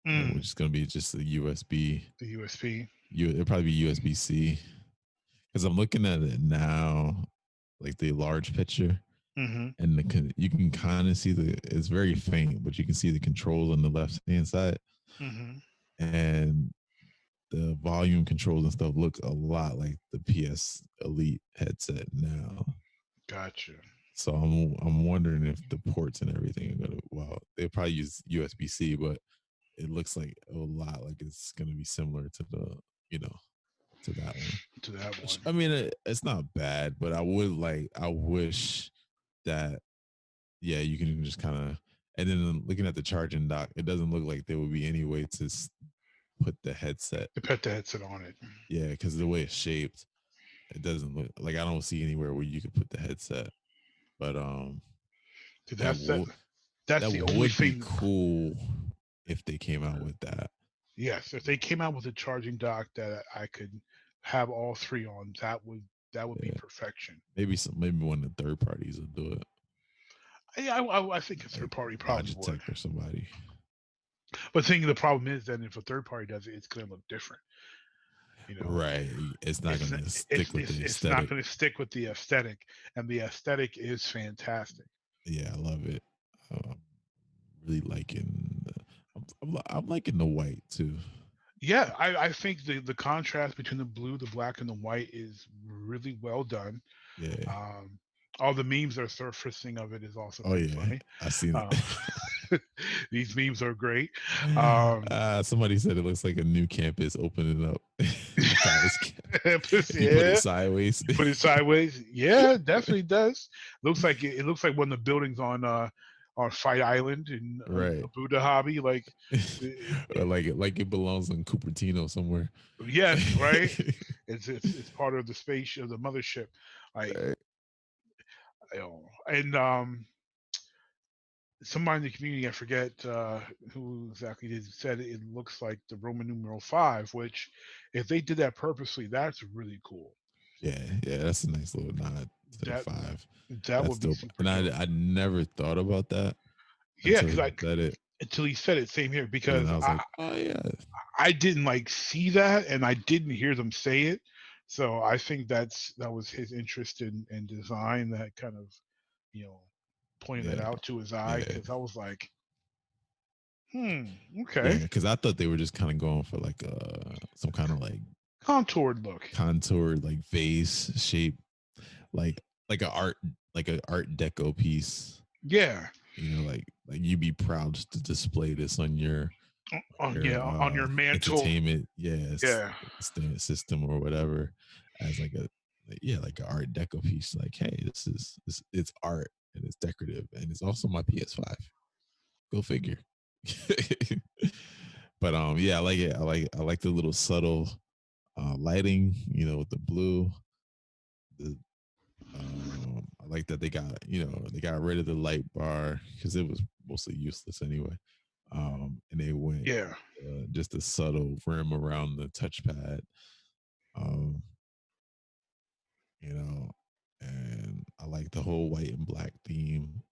which is gonna be just the USB. The USB. It'll probably be USB-C. Because I'm looking at it now, like the large picture, and you can kind of see it's very faint, but you can see the controls on the left-hand side, and the volume controls and stuff look a lot like the PS Elite headset now. Gotcha. So I'm wondering if the ports and everything are gonna. Well, they probably use USB-C, but it looks like a lot like it's gonna be similar to the to that one. To that one. I mean, it's not bad, but I wish that you can just kind of. And then looking at the charging dock, it doesn't look like there would be any way to put the headset. To put the headset on it. Yeah, because the way it's shaped, it doesn't look like I don't see anywhere where you could put the headset. But Dude, that that's the only would be thing. cool if they came out with that. Yes, if they came out with a charging dock that I could have all three on, that would be perfection. Maybe one of the third parties will do it. I think a third party probably would. Logitech or somebody. But the problem is that if a third party does it, it's going to look different. Right? It's not going to stick with the aesthetic. It's not going to stick with the aesthetic, and the aesthetic is fantastic. Yeah, I love it. Really liking. I'm liking the white too. Yeah, I think the contrast between the blue, the black, and the white is really well done. Yeah. All the memes that are surfacing of it is also funny. I seen it. These memes are great. Somebody said it looks like a new campus opening up. Campus, you put it sideways. Put it sideways. Yeah, it definitely does. Looks like it looks like one of the buildings on Fight Island in Abu Dhabi, like it belongs in Cupertino somewhere. Yes, right. it's part of the space of the mothership. And somebody in the community, I forget who exactly did, said it looks like the Roman numeral 5, which if they did that purposely, that's really cool. Yeah, that's a nice little nod to the 5. That would be super cool. I never thought about that. Yeah, because until he said it. Same here, because I was like, oh yeah, I didn't see that, and I didn't hear them say it. So I think that was his interest in design that kind of, pointed that out to his eye, because I was like, okay. Yeah, because I thought they were just kind of going for like some kind of like contoured look, like vase shape, like an art deco piece. Yeah. Like you'd be proud to display this on your on your mantle entertainment system or whatever, as like an art deco piece. Like, hey, it's art and it's decorative and it's also my PS5. Go figure. But I like it. I like the little subtle lighting, with the blue. I like that they got rid of the light bar because it was mostly useless anyway. And they went just a subtle rim around the touchpad. And I like the whole white and black theme.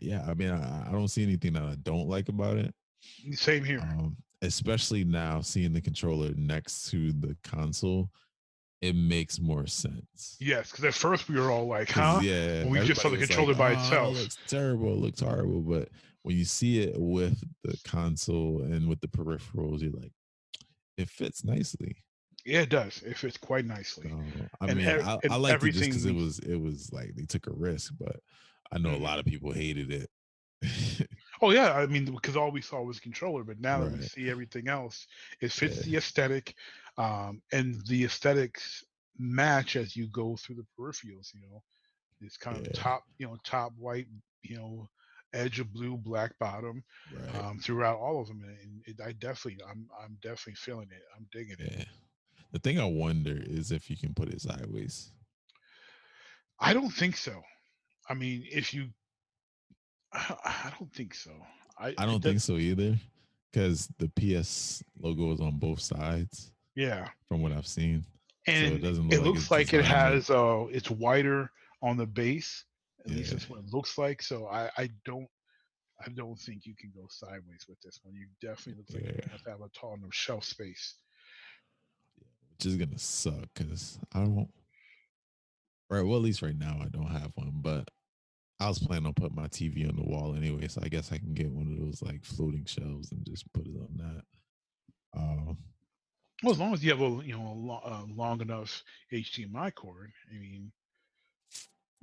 Yeah, I mean, I don't see anything that I don't like about it. Same here. Especially now seeing the controller next to the console, it makes more sense. Yes, because at first we were all like, huh? Yeah. When we just saw the controller by itself. It looks terrible. It looks horrible. But when you see it with the console and with the peripherals, you're like, it fits nicely. Yeah, it does. It fits quite nicely. I liked it just because it was like they took a risk, but I know a lot of people hated it. Oh yeah, I mean, because all we saw was controller, but now that we see everything else, it fits the aesthetic, and the aesthetics match as you go through the peripherals. It's kind of top white, edge of blue, black bottom, throughout all of them, and I'm definitely feeling it. I'm digging it. The thing I wonder is if you can put it sideways. I don't think so. I mean, I don't think so. I don't think so either, because the PS logo is on both sides. Yeah, from what I've seen, and so it doesn't. It looks like it has. It's wider on the base. At least that's what it looks like. So I don't think you can go sideways with this one. You definitely look like you have to have a tall enough shelf space. Which is gonna suck because I don't. Right. Well, at least right now I don't have one, but I was planning on putting my TV on the wall anyway, so I guess I can get one of those like floating shelves and just put it on that. Well, as long as you have a long enough HDMI cord, I mean,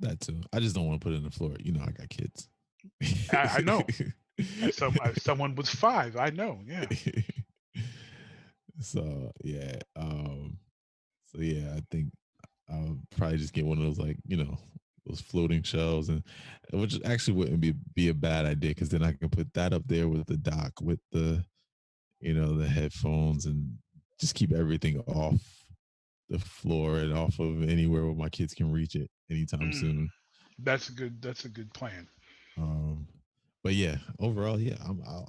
That too. I just don't want to put it in the floor. You know, I got kids. I know. As someone with 5, I know. Yeah. So yeah. So yeah, I think I'll probably just get one of those, like, you know, those floating shelves, and which actually wouldn't be a bad idea, because then I can put that up there with the dock, with the, you know, the headphones, and just keep everything off the floor and off of anywhere where my kids can reach it anytime soon. That's a good plan. Um, but yeah, overall, yeah,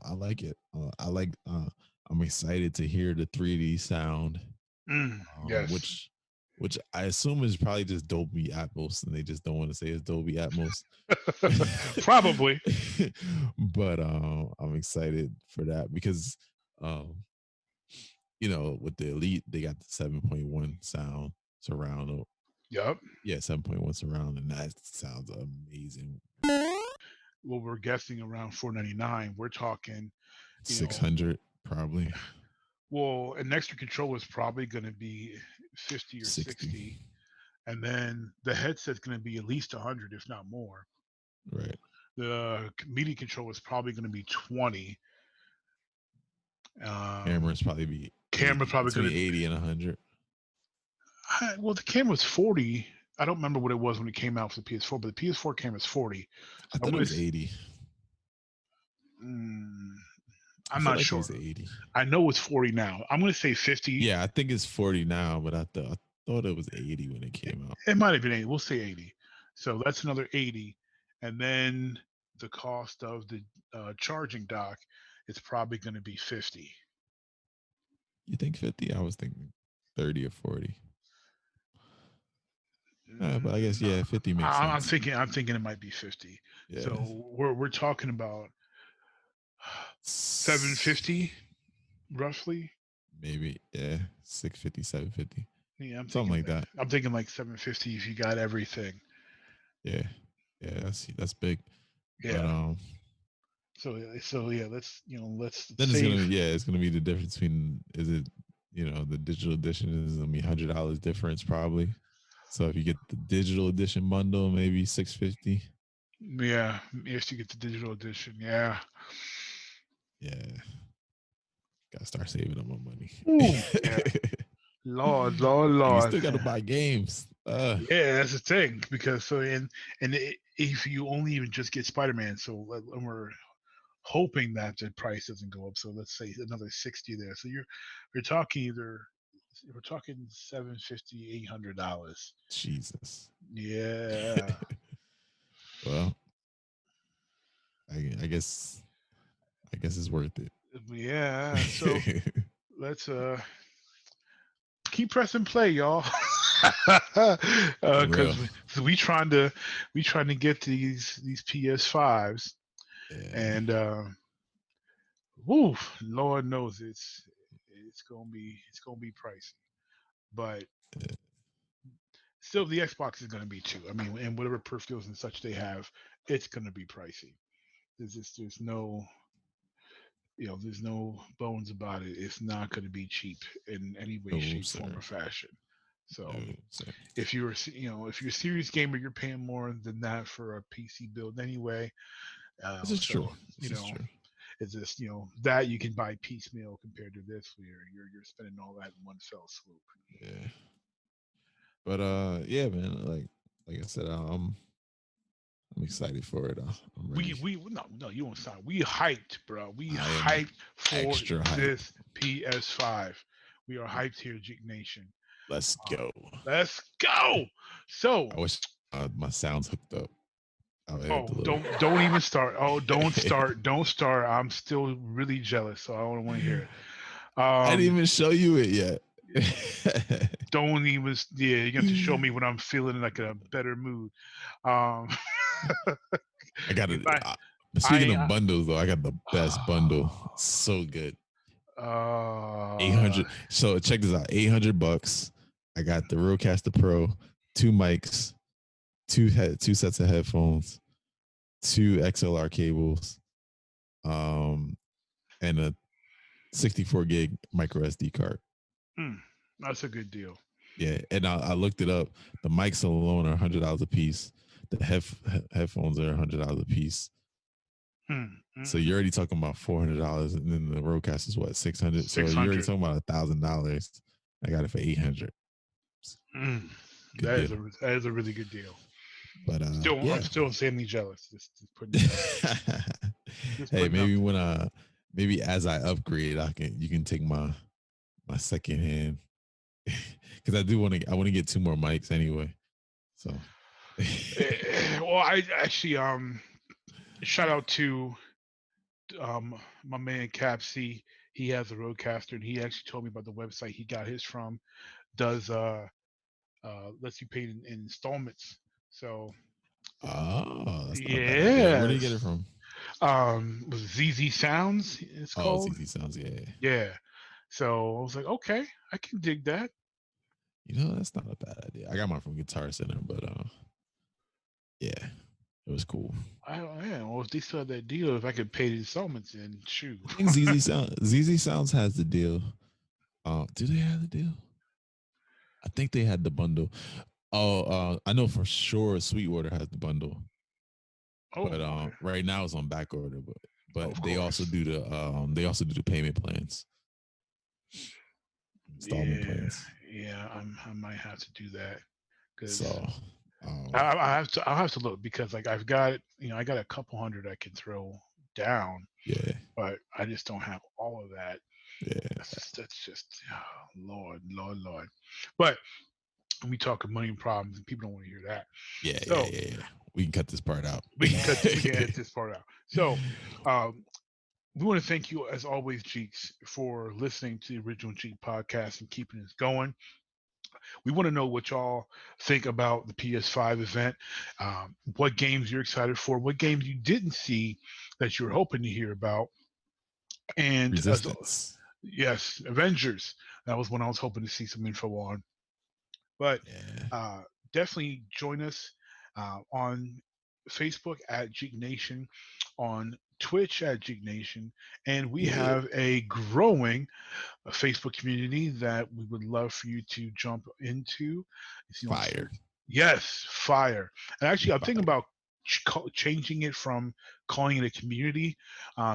I like it. I'm excited to hear the 3D sound, Yes. which I assume is probably just Dolby Atmos, and they just don't want to say it's Dolby Atmos. Probably. But I'm excited for that, because you know, with the Elite, they got the 7.1 sound surround. Yep. Yeah, 7.1 surround, and that sounds amazing. Well, we're guessing around $499. We're talking, you know, 600 probably. well, an extra controller is probably going to be 50 or 60. And then the headset's going to be at least 100, if not more. Right. The media controller is probably going to be 20. Camera's probably be Camera's probably between going to 80 and 100. Well, the camera's 40. I don't remember what it was when it came out for the PS4, but the PS4 camera's 40. I thought it was 80. I'm not sure. It was 80. I know it's 40 now. I'm going to say 50. Yeah, I think it's 40 now, but I thought it was 80 when it came out. It might have been 80. We'll say 80. So that's another 80. And then the cost of the charging dock is probably going to be 50. You think 50? I was thinking 30 or 40. But I guess, yeah, 50 makes sense. I'm thinking it might be 50. Yeah. So we're talking about 750 roughly. Maybe, yeah, 650, 750. Yeah, something like that. I'm thinking like 750 if you got everything. Yeah, that's big. Yeah. But, so yeah, let's then it's gonna be the difference between, is it, you know, the digital edition is gonna be $100 difference probably. So if you get the digital edition bundle, maybe $650. Yeah, if you get the digital edition, yeah. Gotta start saving up my money. Ooh, yeah. Lord. You still gotta buy games. Yeah, that's the thing, because if you only even just get Spider-Man, so and we're hoping that the price doesn't go up. So let's say another 60 there. So we're talking $750, $800. Jesus. Yeah. Well, I guess it's worth it. Yeah. So let's keep pressing play, y'all. Because we trying to get these PS5s, and Lord knows it's gonna be pricey, but still the Xbox is gonna be too. I mean, and whatever peripherals and such they have, it's gonna be pricey. There's no bones about it. It's not going to be cheap in any way, shape, form, or fashion. So if you're a serious gamer, you're paying more than that for a PC build anyway. This is true. It's just that you can buy piecemeal compared to this, where you're spending all that in one fell swoop. Yeah. But yeah, man. Like I said, I'm excited for it. I'm ready. No, you won't stop. We hyped, bro. We hyped for this PS5. We are hyped here, Jeek Nation. Let's go. Let's go. So I wish my sound's hooked up. Don't even start. Oh, don't start. Don't start. I'm still really jealous, so I don't want to hear it. I didn't even show you it yet. Don't even. Yeah, you have to show me when I'm feeling like a better mood. I got it. Speaking of bundles, though, I got the best bundle. So good. 800. So check this out. $800. I got the Rodecaster Pro, 2 mics, two sets of headphones, 2 XLR cables, and a 64 gig micro SD card. That's a good deal. Yeah, and I looked it up. The mics alone are $100 a piece. the headphones are $100 a piece. So you're already talking about $400, and then the Rodecaster is what, $600? So you're already talking about $1,000. I got it for $800. That is a really good deal. But I'm still insanely jealous. Just putting hey, maybe maybe as I upgrade, you can take my second hand, because I want to get 2 more mics anyway. So well, I actually shout out to my man Capsy. He has a Rodecaster, and he actually told me about the website he got his from. Does lets you pay in installments. So that's not bad. Where did you get it from? Was ZZ Sounds, it's called. ZZ Sounds, yeah. So I was like, okay, I can dig that. That's not a bad idea. I got mine from Guitar Center, but yeah, it was cool. Well, if they still have that deal, if I could pay the installments in, shoot. I think ZZ Sounds has the deal. Do they have the deal? I think they had the bundle. I know for sure Sweetwater has the bundle. But right now it's on back order. But they also do the payment plans, installment plans. Yeah, I might have to do that. So I'll have to look, because like I've got I got a couple hundred I can throw down. Yeah. But I just don't have all of that. Yeah. That's just Lord. But we talk of money and problems, and people don't want to hear that. Yeah. We can cut this part out. We can edit this part out. So we want to thank you, as always, Jeeks, for listening to the original Jeek Podcast and keeping us going. We want to know what y'all think about the PS5 event, what games you're excited for, what games you didn't see that you were hoping to hear about. And Resistance. Yes, Avengers. That was one I was hoping to see some info on. But definitely join us on Facebook at Jeek Nation, on Twitch at Jeek Nation, and we have a growing Facebook community that we would love for you to jump into. Fire. Yes, fire. And actually, I'm thinking about changing it from calling it a community,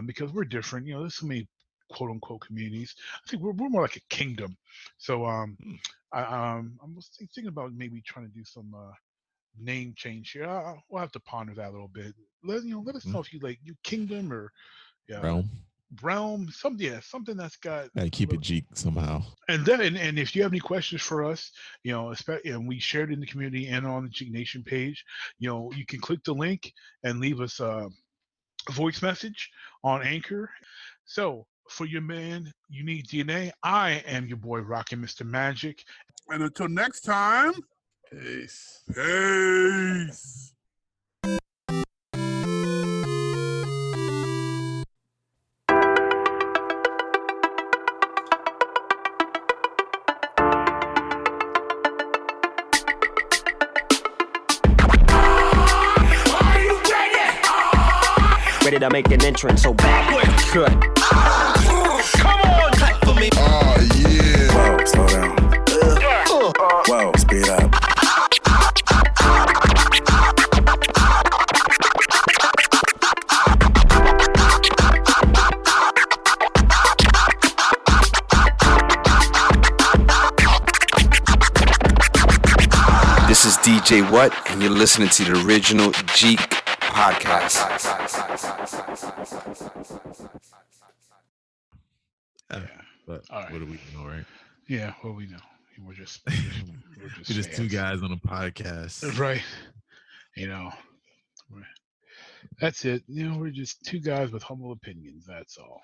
because we're different. There's so many quote unquote communities. I think we're more like a kingdom. So I'm thinking about maybe trying to do some name change here. We'll have to ponder that a little bit. Let us know if you like you kingdom or realm, something that's got. Gotta keep it Jeek somehow. And then, and if you have any questions for us, and we shared in the community and on the Jeek Nation page, you can click the link and leave us a voice message on Anchor. So for your man, UniqDNA, I am your boy RockinMrMagic. And until next time, peace. Ready to make an entrance, so backward cut. Come on, cut for me. Oh, yeah. Whoa, slow down. Whoa, speed up. This is DJ What, and you're listening to the original Jeek Podcast. But All right. what do we know, right? Yeah, well, we know. We're just We're just two guys on a podcast. Right. That's it. We're just two guys with humble opinions. That's all.